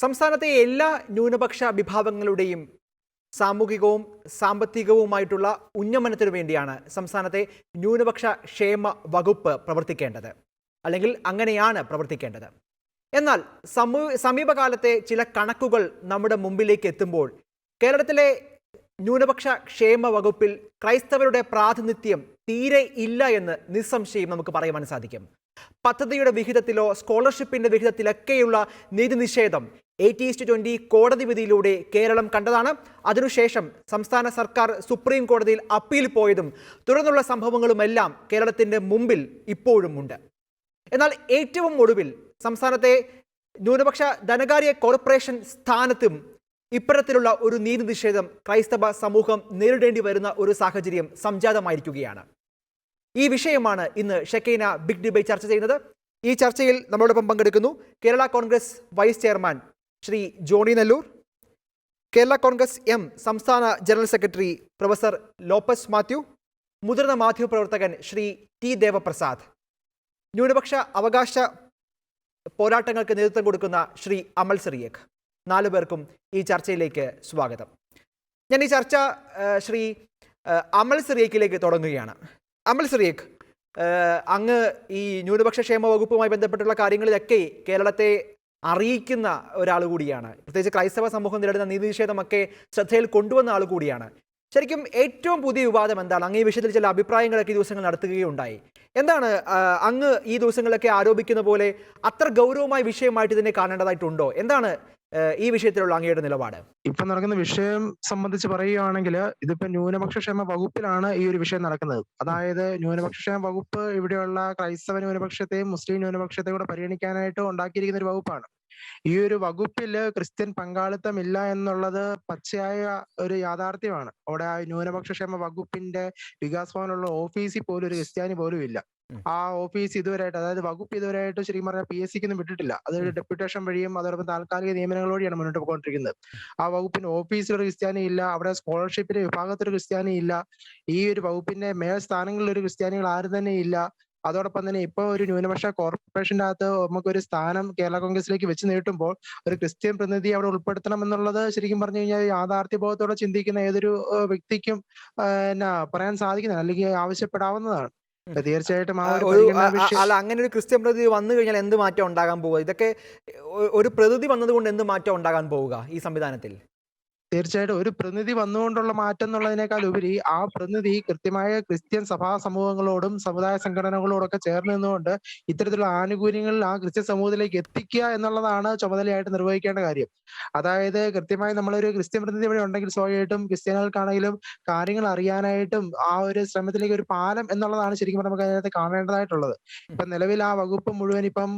സംസ്ഥാനത്തെ എല്ലാ ന്യൂനപക്ഷ വിഭാഗങ്ങളുടെയും സാമൂഹികവും സാമ്പത്തികവുമായിട്ടുള്ള ഉന്നമനത്തിനു വേണ്ടിയാണ് സംസ്ഥാനത്തെ ന്യൂനപക്ഷ ക്ഷേമ വകുപ്പ് പ്രവർത്തിക്കേണ്ടത്, അല്ലെങ്കിൽ അങ്ങനെയാണ് പ്രവർത്തിക്കേണ്ടത്. എന്നാൽ സമീപകാലത്തെ ചില കണക്കുകൾ നമ്മുടെ മുമ്പിലേക്ക് എത്തുമ്പോൾ കേരളത്തിലെ ന്യൂനപക്ഷ ക്ഷേമ വകുപ്പിൽ ക്രൈസ്തവരുടെ പ്രാതിനിധ്യം തീരെ ഇല്ല എന്ന് നിസ്സംശയം നമുക്ക് പറയുവാൻ സാധിക്കും. പദ്ധതിയുടെ വിഹിതത്തിലോ സ്കോളർഷിപ്പിന്റെ വിഹിതത്തിലൊക്കെയുള്ള നീതി നിഷേധം 80:20 കോടതി വിധിയിലൂടെ കേരളം കണ്ടതാണ്. അതിനുശേഷം സംസ്ഥാന സർക്കാർ സുപ്രീം കോടതിയിൽ അപ്പീൽ പോയതും തുടർന്നുള്ള സംഭവങ്ങളുമെല്ലാം കേരളത്തിന്റെ മുമ്പിൽ ഇപ്പോഴും ഉണ്ട്. എന്നാൽ ഏറ്റവും ഒടുവിൽ സംസ്ഥാനത്തെ ന്യൂനപക്ഷ ധനകാര്യ കോർപ്പറേഷൻ സ്ഥാനത്തും ഇത്തരത്തിലുള്ള ഒരു നീതി നിഷേധം ക്രൈസ്തവ സമൂഹം നേരിടേണ്ടി വരുന്ന ഒരു സാഹചര്യം സംജാതമായിരിക്കുകയാണ്. ഈ വിഷയമാണ് ഇന്ന് ഷെക്കൈന ബിഗ് ഡിബേറ്റ് ചർച്ച ചെയ്യുന്നത്. ഈ ചർച്ചയിൽ നമ്മളോടൊപ്പം പങ്കെടുക്കുന്നു Kerala Congress vice chairman Shri Johny Nellore, Kerala Congress M സംസ്ഥാന general secretary professor Lopez Mathew, മുതിർന്ന മാധ്യമപ്രവർത്തകൻ ശ്രീ ടി ദേവപ്രസാദ്, ന്യൂനപക്ഷ അവകാശ പോരാട്ടങ്ങൾക്ക് നേതൃത്വം കൊടുക്കുന്ന ശ്രീ അമൽ സിറിയേഖ്. 4 പേർക്കും ഈ ചർച്ചയിലേക്ക് സ്വാഗതം. ഞാൻ ഈ ചർച്ച ശ്രീ അമൽ സിറിയേക്കിലേക്ക് തുടങ്ങുകയാണ്. അമൽ സിറിയേഖ്, അങ്ങ് ഈ ന്യൂനപക്ഷ ക്ഷേമ വകുപ്പുമായി ബന്ധപ്പെട്ടുള്ള കാര്യങ്ങളിലൊക്കെ കേരളത്തെ അറിയിക്കുന്ന ഒരാൾ കൂടിയാണ്. പ്രത്യേകിച്ച് ക്രൈസ്തവ സമൂഹം നേരിടുന്ന നീതി നിഷേധമൊക്കെ ശ്രദ്ധയിൽ കൊണ്ടുവന്ന ആൾ കൂടിയാണ്. ശരിക്കും ഏറ്റവും പുതിയ വിവാദം എന്താണ്? അങ്ങ് ഈ വിഷയത്തിൽ ചില അഭിപ്രായങ്ങളൊക്കെ ഈ ദിവസങ്ങൾ നടത്തുകയുണ്ടായി. എന്താണ് അങ്ങ് ഈ ദിവസങ്ങളിലൊക്കെ ആരോപിക്കുന്ന പോലെ അത്ര ഗൗരവമായ വിഷയമായിട്ട് ഇതിനെ കാണേണ്ടതായിട്ടുണ്ടോ? എന്താണ് ഈ വിഷയത്തിലുള്ള അങ്ങയുടെ നിലപാട്? ഇപ്പൊ നടക്കുന്ന വിഷയം സംബന്ധിച്ച് പറയുകയാണെങ്കിൽ ഇതിപ്പോ ന്യൂനപക്ഷ ക്ഷേമ വകുപ്പിലാണ് ഈ ഒരു വിഷയം നടക്കുന്നത്. അതായത് ന്യൂനപക്ഷ ക്ഷേമ വകുപ്പ് ഇവിടെയുള്ള ക്രൈസ്തവ ന്യൂനപക്ഷത്തെയും മുസ്ലിം ന്യൂനപക്ഷത്തെയും കൂടെ പരിഗണിക്കാനായിട്ട് ഉണ്ടാക്കിയിരിക്കുന്ന ഒരു വകുപ്പാണ്. ഈ ഒരു വകുപ്പില് ക്രിസ്ത്യൻ പങ്കാളിത്തം ഇല്ല എന്നുള്ളത് പച്ചയായ ഒരു യാഥാർത്ഥ്യമാണ്. അവിടെ ആ ന്യൂനപക്ഷ ക്ഷേമ വകുപ്പിന്റെ വികാസ് ഭവനുള്ള ഓഫീസിൽ പോലും ഒരു ക്രിസ്ത്യാനി പോലും ഇല്ല. ആ ഓഫീസ് ഇതുവരെയായിട്ട്, അതായത് വകുപ്പ് ഇതുവരെയായിട്ട് ശരിക്കും പറഞ്ഞാൽ PSC ക്കൊന്നും വിട്ടിട്ടില്ല. അത് ഡെപ്യൂട്ടേഷൻ വഴിയും അതോടൊപ്പം താൽക്കാലിക നിയമനങ്ങൾ വഴിയാണ് മുന്നോട്ട് പോയിക്കൊണ്ടിരിക്കുന്നത്. ആ വകുപ്പിന്റെ ഓഫീസിൽ ഒരു ക്രിസ്ത്യാനി ഇല്ല, അവിടെ സ്കോളർഷിപ്പിന്റെ വിഭാഗത്തിൽ ഒരു ക്രിസ്ത്യാനി ഇല്ല, ഈ ഒരു വകുപ്പിന്റെ മേൽ സ്ഥാനങ്ങളിൽ ഒരു ക്രിസ്ത്യാനികൾ ആരും തന്നെ ഇല്ല. അതോടൊപ്പം തന്നെ ഇപ്പൊ ഒരു ന്യൂനപക്ഷ കോർപ്പറേഷന്റെ അകത്ത് നമുക്കൊരു സ്ഥാനം കേരള കോൺഗ്രസിലേക്ക് വെച്ച് നീട്ടുമ്പോൾ ഒരു ക്രിസ്ത്യൻ പ്രതിനിധി അവിടെ ഉൾപ്പെടുത്തണം എന്നുള്ളത് ശരിക്കും പറഞ്ഞു കഴിഞ്ഞാൽ യാഥാർത്ഥ്യബോധത്തോടെ ചിന്തിക്കുന്ന ഏതൊരു വ്യക്തിക്കും പറയാൻ സാധിക്കുന്നതാണ്, അല്ലെങ്കിൽ ആവശ്യപ്പെടാവുന്നതാണ്. തീർച്ചയായിട്ടും അല്ല, അങ്ങനെ ഒരു ക്രിസ്ത്യൻ പ്രതിനിധി വന്നു കഴിഞ്ഞാൽ എന്ത് മാറ്റം ഉണ്ടാകാൻ പോവുക? ഇതൊക്കെ ഒരു പ്രതിനിധി വന്നതുകൊണ്ട് എന്ത് മാറ്റം ഉണ്ടാകാൻ പോവുക ഈ സംവിധാനത്തിൽ? തീർച്ചയായിട്ടും ഒരു പ്രതിനിധി വന്നുകൊണ്ടുള്ള മാറ്റം എന്നുള്ളതിനേക്കാൾ ഉപരി ആ പ്രതിനിധി കൃത്യമായ ക്രിസ്ത്യൻ സഭാ സമൂഹങ്ങളോടും സമുദായ സംഘടനകളോടൊക്കെ ചേർന്ന് നിന്നുകൊണ്ട് ഇത്തരത്തിലുള്ള ആനുകൂല്യങ്ങൾ ആ ക്രിസ്ത്യൻ സമൂഹത്തിലേക്ക് എത്തിക്കുക എന്നുള്ളതാണ് ചുമതലയായിട്ട് നിർവഹിക്കേണ്ട കാര്യം. അതായത് കൃത്യമായി നമ്മളൊരു ക്രിസ്ത്യൻ പ്രതിനിധി ഇവിടെ ഉണ്ടെങ്കിൽ സ്വാഭാവികമായിട്ടും ക്രിസ്ത്യാനികൾക്കാണെങ്കിലും കാര്യങ്ങൾ അറിയാനായിട്ടും ആ ഒരു ശ്രമത്തിലേക്ക് ഒരു പാലം എന്നുള്ളതാണ് ശരിക്കും നമുക്ക് അതിനകത്ത് കാണേണ്ടതായിട്ടുള്ളത്. ഇപ്പൊ നിലവിൽ ആ വകുപ്പ് മുഴുവൻ ഇപ്പം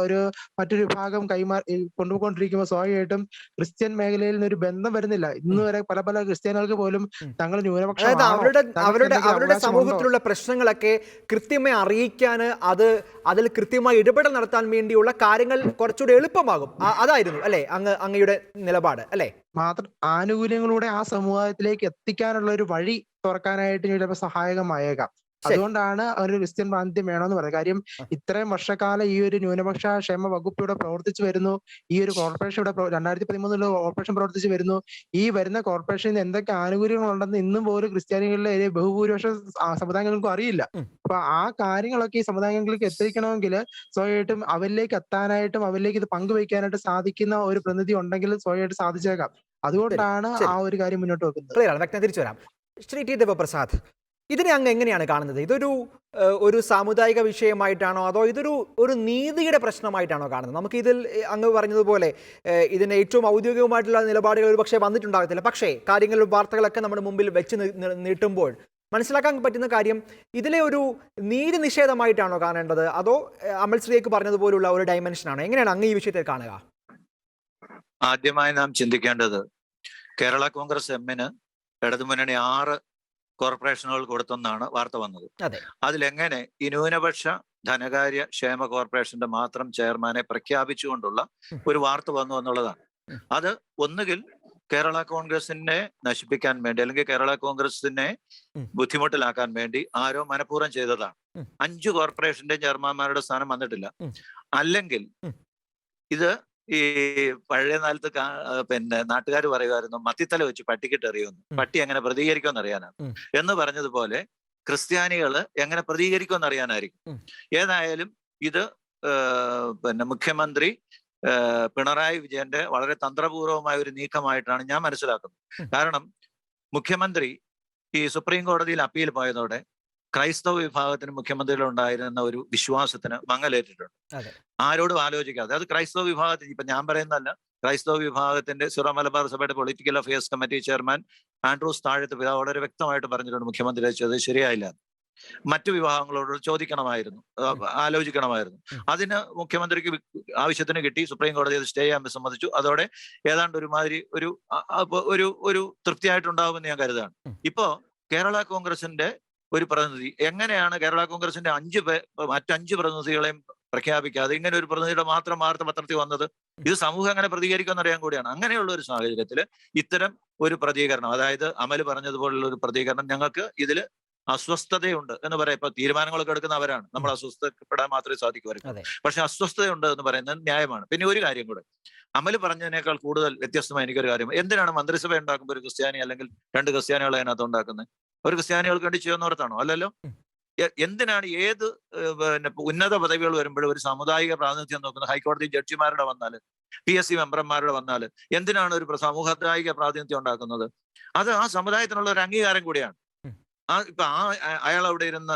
ഒരു മറ്റൊരു വിഭാഗം കൊണ്ടുപോയിക്കൊണ്ടിരിക്കുമ്പോൾ സ്വാഭാവികമായിട്ടും ക്രിസ്ത്യൻ മേഖലയിൽ നിന്ന് ഒരു ബന്ധം വരുന്നില്ല. ഇന്ന് വരെ പല പല ക്രിസ്ത്യാനികൾക്ക് പോലും തങ്ങൾ ന്യൂനപക്ഷ അവരുടെ സമൂഹത്തിലുള്ള പ്രശ്നങ്ങളൊക്കെ കൃത്യമായി അറിയിക്കാൻ, അതിൽ കൃത്യമായി ഇടപെടൽ നടത്താൻ വേണ്ടിയുള്ള കാര്യങ്ങൾ കുറച്ചുകൂടി എളുപ്പമാകും. അതായിരുന്നു അല്ലെ അങ്ങയുടെ നിലപാട് അല്ലെ? മാത്രം ആനുകൂല്യങ്ങളുടെ ആ സമൂഹത്തിലേക്ക് എത്തിക്കാനുള്ള ഒരു വഴി തുറക്കാനായിട്ട് ചിലപ്പോൾ സഹായകമായേക്കാം. അതുകൊണ്ടാണ് ഒരു ക്രിസ്ത്യൻ പ്രാതിനിധ്യം വേണമെന്ന് പറയുന്നത്. കാര്യം ഇത്രയും വർഷക്കാലം ഈ ഒരു ന്യൂനപക്ഷ ക്ഷേമ വകുപ്പ് ഇവിടെ പ്രവർത്തിച്ചു വരുന്നു. ഈ ഒരു കോർപ്പറേഷൻ ഇവിടെ 2013 കോർപ്പറേഷൻ പ്രവർത്തിച്ചു വരുന്നു. ഈ വരുന്ന കോർപ്പറേഷനിൽ എന്തൊക്കെ ആനുകൂല്യങ്ങളുണ്ടെന്ന് ഇന്നും പോലും ക്രിസ്ത്യാനികളിലെ ബഹുഭൂരിപക്ഷ സമുദായങ്ങൾക്കും അറിയില്ല. അപ്പൊ ആ കാര്യങ്ങളൊക്കെ ഈ സമുദായങ്ങളിലേക്ക് എത്തിക്കണമെങ്കിൽ സ്വാഭാവികമായിട്ടും അവരിലേക്ക് എത്താനായിട്ടും അവരിലേക്ക് ഇത് പങ്കുവയ്ക്കാനായിട്ട് സാധിക്കുന്ന ഒരു പ്രതിനിധി ഉണ്ടെങ്കിൽ സ്വാഭാവികമായിട്ട് സാധിച്ചേക്കാം. അതുകൊണ്ടാണ് ആ ഒരു കാര്യം മുന്നോട്ട് വെക്കുന്നത്. തിരിച്ചു വരാം. ശ്രീ ടി ദേവപ്രസാദ്, ഇതിനെ അങ്ങ് എങ്ങനെയാണ് കാണുന്നത്? ഒരു സാമുദായിക വിഷയമായിട്ടാണോ അതോ ഒരു നീതിയുടെ പ്രശ്നമായിട്ടാണോ കാണുന്നത്? നമുക്ക് ഇതിൽ അങ്ങ് പറഞ്ഞതുപോലെ ഇതിന് ഏറ്റവും ഔദ്യോഗികമായിട്ടുള്ള നിലപാടുകൾ ഒരു പക്ഷേ വന്നിട്ടുണ്ടാകത്തില്ല. പക്ഷേ കാര്യങ്ങൾ വാർത്തകളൊക്കെ നമ്മുടെ മുമ്പിൽ വെച്ച് നീട്ടുമ്പോൾ മനസ്സിലാക്കാൻ പറ്റുന്ന കാര്യം ഇതിലെ ഒരു നീതി നിഷേധമായിട്ടാണോ കാണേണ്ടത്, അതോ അമൽ ശ്രീക്ക് പറഞ്ഞതുപോലുള്ള ഒരു ഡയമെൻഷനാണോ? എങ്ങനെയാണ് അങ്ങ് ഈ വിഷയത്തെ കാണുക? ആദ്യമായി നാം ചിന്തിക്കേണ്ടത് കേരള കോൺഗ്രസ് എമ്മിന് ഇടതുമുന്നണി 6 കോർപ്പറേഷനുകൾ കൊടുത്തെന്നാണ് വാർത്ത വന്നത്. അതിലെങ്ങനെ ഈ ന്യൂനപക്ഷ ധനകാര്യ ക്ഷേമ കോർപ്പറേഷന്റെ മാത്രം ചെയർമാനെ പ്രഖ്യാപിച്ചുകൊണ്ടുള്ള ഒരു വാർത്ത വന്നു എന്നുള്ളതാണ്. അത് ഒന്നുകിൽ കേരള കോൺഗ്രസിനെ നശിപ്പിക്കാൻ വേണ്ടി അല്ലെങ്കിൽ കേരള കോൺഗ്രസിനെ ബുദ്ധിമുട്ടിലാക്കാൻ വേണ്ടി ആരോ മനഃപൂർവ്വം ചെയ്തതാണ്. 5 കോർപ്പറേഷന്റെ ചെയർമാൻമാരുടെ സ്ഥാനം വന്നിട്ടില്ല. അല്ലെങ്കിൽ ഇത് ഈ പഴയ കാലത്ത് പിന്നെ നാട്ടുകാർ പറയുമായിരുന്നു മത്തിത്തല വെച്ച് പട്ടിക്കിട്ട് എറിയുമെന്ന്. പട്ടി എങ്ങനെ പ്രതികരിക്കുമെന്ന് അറിയാനാണ് എന്ന് പറഞ്ഞതുപോലെ ക്രിസ്ത്യാനികൾ എങ്ങനെ പ്രതികരിക്കുമെന്ന് അറിയാനായിരിക്കും. ഏതായാലും ഇത് പിന്നെ മുഖ്യമന്ത്രി പിണറായി വിജയന്റെ വളരെ തന്ത്രപൂർവമായ ഒരു നീക്കമായിട്ടാണ് ഞാൻ മനസ്സിലാക്കുന്നത്. കാരണം മുഖ്യമന്ത്രി ഈ സുപ്രീം കോടതിയിൽ അപ്പീൽ പോയതോടെ ക്രൈസ്തവ വിഭാഗത്തിന് മുഖ്യമന്ത്രിയിൽ ഉണ്ടായിരുന്ന ഒരു വിശ്വാസത്തിന് മങ്ങലേറ്റിട്ടുണ്ട്. ആരോടും ആലോചിക്കാതെ അത് ക്രൈസ്തവ വിഭാഗത്തിന്, ഇപ്പൊ ഞാൻ പറയുന്നതല്ല, ക്രൈസ്തവ വിഭാഗത്തിന്റെ സിറോ മലബാർ സഭയുടെ political affairs committee chairman Andrews Thazhath പിതാവ് വളരെ വ്യക്തമായിട്ട് പറഞ്ഞിട്ടുണ്ട് മുഖ്യമന്ത്രി ചെയ്തത് ശരിയായില്ല, മറ്റു വിഭാഗങ്ങളോട് ചോദിക്കണമായിരുന്നു, ആലോചിക്കണമായിരുന്നു. അതിന് മുഖ്യമന്ത്രിക്ക് ആവശ്യത്തിന് കിട്ടി. സുപ്രീം കോടതി അത് സ്റ്റേ ചെയ്യാൻ വിസമ്മതിച്ചു. അതോടെ ഏതാണ്ട് ഒരുമാതിരി ഒരു തൃപ്തിയായിട്ടുണ്ടാവുമെന്ന് ഞാൻ കരുതാണ്. ഇപ്പോ കേരള കോൺഗ്രസിന്റെ ഒരു പ്രതിനിധി എങ്ങനെയാണ് കേരള കോൺഗ്രസിന്റെ മറ്റഞ്ച് പ്രതിനിധികളെയും പ്രഖ്യാപിക്കാതെ ഇങ്ങനെ ഒരു പ്രതിനിധിയുടെ മാത്രം വാർത്ത പത്രത്തിൽ വന്നത്? ഇത് സമൂഹം എങ്ങനെ പ്രതികരിക്കുമെന്ന് അറിയാൻ കൂടിയാണ്. അങ്ങനെയുള്ള ഒരു സാഹചര്യത്തിൽ ഇത്തരം ഒരു പ്രതികരണം, അതായത് അമൽ പറഞ്ഞതുപോലുള്ള ഒരു പ്രതികരണം, ഞങ്ങൾക്ക് ഇതിൽ അസ്വസ്ഥതയുണ്ട് എന്ന് പറയാം. ഇപ്പൊ തീരുമാനങ്ങളൊക്കെ എടുക്കുന്ന അവരാണ്, നമ്മൾ അസ്വസ്ഥപ്പെടാൻ മാത്രമേ സാധിക്കുമായിരുന്നു. പക്ഷെ അസ്വസ്ഥതയുണ്ട് എന്ന് പറയുന്നത് ന്യായമാണ്. പിന്നെ ഒരു കാര്യം കൂടെ, അമൽ പറഞ്ഞതിനേക്കാൾ കൂടുതൽ വ്യത്യസ്തമായ എനിക്കൊരു കാര്യം, എന്തിനാണ് മന്ത്രിസഭ ഉണ്ടാക്കുമ്പോൾ ഒരു ക്രിസ്ത്യാനി അല്ലെങ്കിൽ 2 ക്രിസ്ത്യാനികളെ അതിനകത്ത് ഉണ്ടാക്കുന്നത്? ഒരു ക്രിസ്ത്യാനികൾക്ക് വേണ്ടി ചെയ്യുന്നവർത്താണോ? അല്ലല്ലോ. എന്തിനാണ് ഏത് പിന്നെ ഉന്നത പദവികൾ വരുമ്പോഴും ഒരു സാമുദായിക പ്രാതിനിധ്യം നോക്കുന്നത്? ഹൈക്കോടതി ജഡ്ജിമാരുടെ വന്നാല്, PSC മെമ്പർമാരുടെ വന്നാല് എന്തിനാണ് ഒരു സാമൂഹിക പ്രാതിനിധ്യം ഉണ്ടാക്കുന്നത്? അത് ആ സമുദായത്തിനുള്ള ഒരു അംഗീകാരം കൂടിയാണ്. ഇപ്പൊ അയാൾ അവിടെ ഇരുന്ന്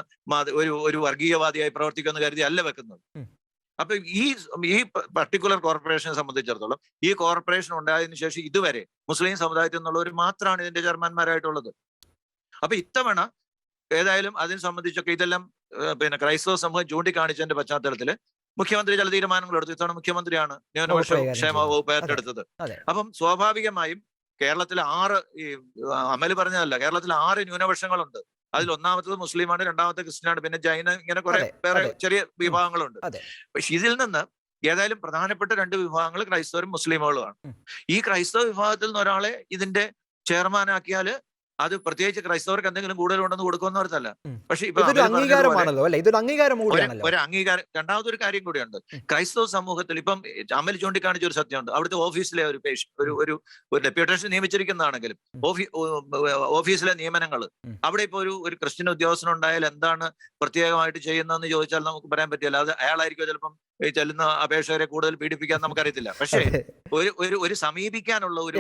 ഒരു വർഗീയവാദിയായി പ്രവർത്തിക്കുമെന്ന് കരുതി അല്ല വെക്കുന്നത്. അപ്പൊ ഈ പർട്ടിക്കുലർ കോർപ്പറേഷനെ സംബന്ധിച്ചിടത്തോളം ഈ കോർപ്പറേഷൻ ഉണ്ടായതിനു ശേഷം ഇതുവരെ മുസ്ലിം സമുദായത്തിൽ നിന്നുള്ളവർ മാത്രമാണ് ഇതിന്റെ ചെയർമാൻമാരായിട്ടുള്ളത്. അപ്പൊ ഇത്തവണ ഏതായാലും അതിനെ സംബന്ധിച്ചൊക്കെ ഇതെല്ലാം പിന്നെ ക്രൈസ്തവ സമൂഹം ചൂണ്ടിക്കാണിച്ചതിന്റെ പശ്ചാത്തലത്തില് മുഖ്യമന്ത്രി ചില തീരുമാനങ്ങൾ എടുത്തു. ഇത്തവണ മുഖ്യമന്ത്രിയാണ് ന്യൂനപക്ഷ ക്ഷേമ വകുപ്പ് ഏറ്റെടുത്തത്. അപ്പം സ്വാഭാവികമായും കേരളത്തിൽ 6, ഈ അമല് പറഞ്ഞതല്ല, കേരളത്തിൽ 6 ന്യൂനപക്ഷങ്ങളുണ്ട്. അതിൽ ഒന്നാമത്തത് മുസ്ലിമാണ്, രണ്ടാമത്തെ ക്രിസ്ത്യനാണ്, പിന്നെ ജൈന, ഇങ്ങനെ കുറെ വേറെ ചെറിയ വിഭാഗങ്ങളുണ്ട്. പക്ഷെ ഇതിൽ നിന്ന് ഏതായാലും പ്രധാനപ്പെട്ട 2 വിഭാഗങ്ങൾ ക്രൈസ്തവരും മുസ്ലിമുകളുമാണ്. ഈ ക്രൈസ്തവ വിഭാഗത്തിൽ നിന്ന് ഒരാളെ ഇതിന്റെ ചെയർമാനാക്കിയാല് അത് പ്രത്യേകിച്ച് ക്രൈസ്തവർക്ക് എന്തെങ്കിലും കൂടുതലുണ്ടെന്ന് കൊടുക്കുമെന്ന് ഓർത്തല്ല. പക്ഷെ ഇപ്പൊ ഒരു അംഗീകാരം. രണ്ടാമതൊരു കാര്യം കൂടിയുണ്ട്. ക്രൈസ്തവ സമൂഹത്തിൽ ഇപ്പം അമൽ ചൂണ്ടിക്കാണിച്ച ഒരു സത്യമുണ്ട്. അവിടുത്തെ ഓഫീസിലെ ഒരു ഡെപ്യൂട്ടേഷൻ നിയമിച്ചിരിക്കുന്നതാണെങ്കിലും ഓഫീസിലെ നിയമനങ്ങൾ, അവിടെ ഇപ്പൊ ഒരു ക്രിസ്ത്യൻ ഉദ്യോഗസ്ഥനുണ്ടായാൽ എന്താണ് പ്രത്യേകമായിട്ട് ചെയ്യുന്നതെന്ന് ചോദിച്ചാൽ നമുക്ക് പറയാൻ പറ്റില്ല. അത് അയാളായിരിക്കും ചിലപ്പം ചെല്ലുന്ന അപേക്ഷകരെ കൂടുതൽ പീഡിപ്പിക്കാൻ നമുക്കറിയത്തില്ല. പക്ഷേ ഒരു സമീപിക്കാനുള്ള ഒരു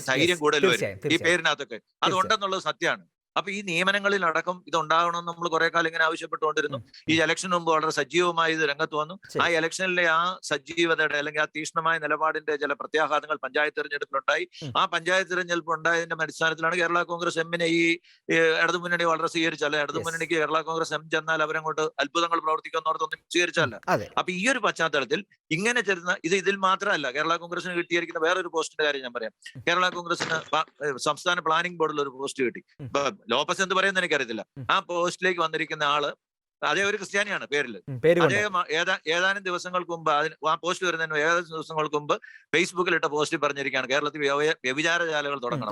ധൈര്യം കൂടുതൽ വരും ഈ പേരിനകത്തൊക്കെ. അതുണ്ടെന്നുള്ളത് സത്യമാണ്. അപ്പൊ ഈ നിയമനങ്ങളിൽ അടക്കം ഇതുണ്ടാകണമെന്ന് നമ്മൾ കുറെ കാലം ഇങ്ങനെ ആവശ്യപ്പെട്ടുകൊണ്ടിരുന്നു. ഈ ഇലക്ഷന് മുമ്പ് വളരെ സജീവമായി ഇത് രംഗത്ത് വന്നു. ആ ഇലക്ഷനിലെ ആ സജീവതയുടെ അല്ലെങ്കിൽ ആ തീക്ഷ്ണമായ നിലപാടിന്റെ ചില പ്രത്യാഘാതങ്ങൾ പഞ്ചായത്ത് തെരഞ്ഞെടുപ്പിലുണ്ടായി. ആ പഞ്ചായത്ത് തെരഞ്ഞെടുപ്പ് ഉണ്ടായതിന്റെ അടിസ്ഥാനത്തിലാണ് കേരള കോൺഗ്രസ് എമ്മിനെ ഈ ഇടതുമുന്നണി വളരെ സ്വീകരിച്ചല്ല. ഇടതുമുന്നണിക്ക് കേരള കോൺഗ്രസ് എം ചെന്നാൽ അവരങ്ങോട്ട് അത്ഭുതങ്ങൾ പ്രവർത്തിക്കുന്നവർക്കൊന്നും സ്വീകരിച്ചല്ല. അപ്പൊ ഈ ഒരു പശ്ചാത്തലത്തിൽ ഇങ്ങനെ ചെല്ലുന്ന ഇതിൽ മാത്രമല്ല, കേരള കോൺഗ്രസിന് കിട്ടിയിരിക്കുന്ന വേറൊരു പോസ്റ്റിന്റെ കാര്യം ഞാൻ പറയാം. കേരള കോൺഗ്രസിന് സംസ്ഥാന പ്ലാനിംഗ് ബോർഡിൽ ഒരു പോസ്റ്റ് കിട്ടി. ലോപ്പസ് എന്ത് പറയുന്നത് എനിക്കറിയത്തില്ല. ആ പോസ്റ്റിലേക്ക് വന്നിരിക്കുന്ന ആള് അതേ ഒരു ക്രിസ്ത്യാനിയാണ് പേരിൽ. അദ്ദേഹം ഏതാനും ദിവസങ്ങൾക്ക് മുമ്പ് ആ പോസ്റ്റ് വരുന്നതിന് ഏതാനും ദിവസങ്ങൾക്ക് മുമ്പ് ഫേസ്ബുക്കിൽ ഇട്ട പോസ്റ്റിൽ പറഞ്ഞിരിക്കുകയാണ് കേരളത്തിൽ വ്യഭിചാരശാലകൾ തുടങ്ങണം.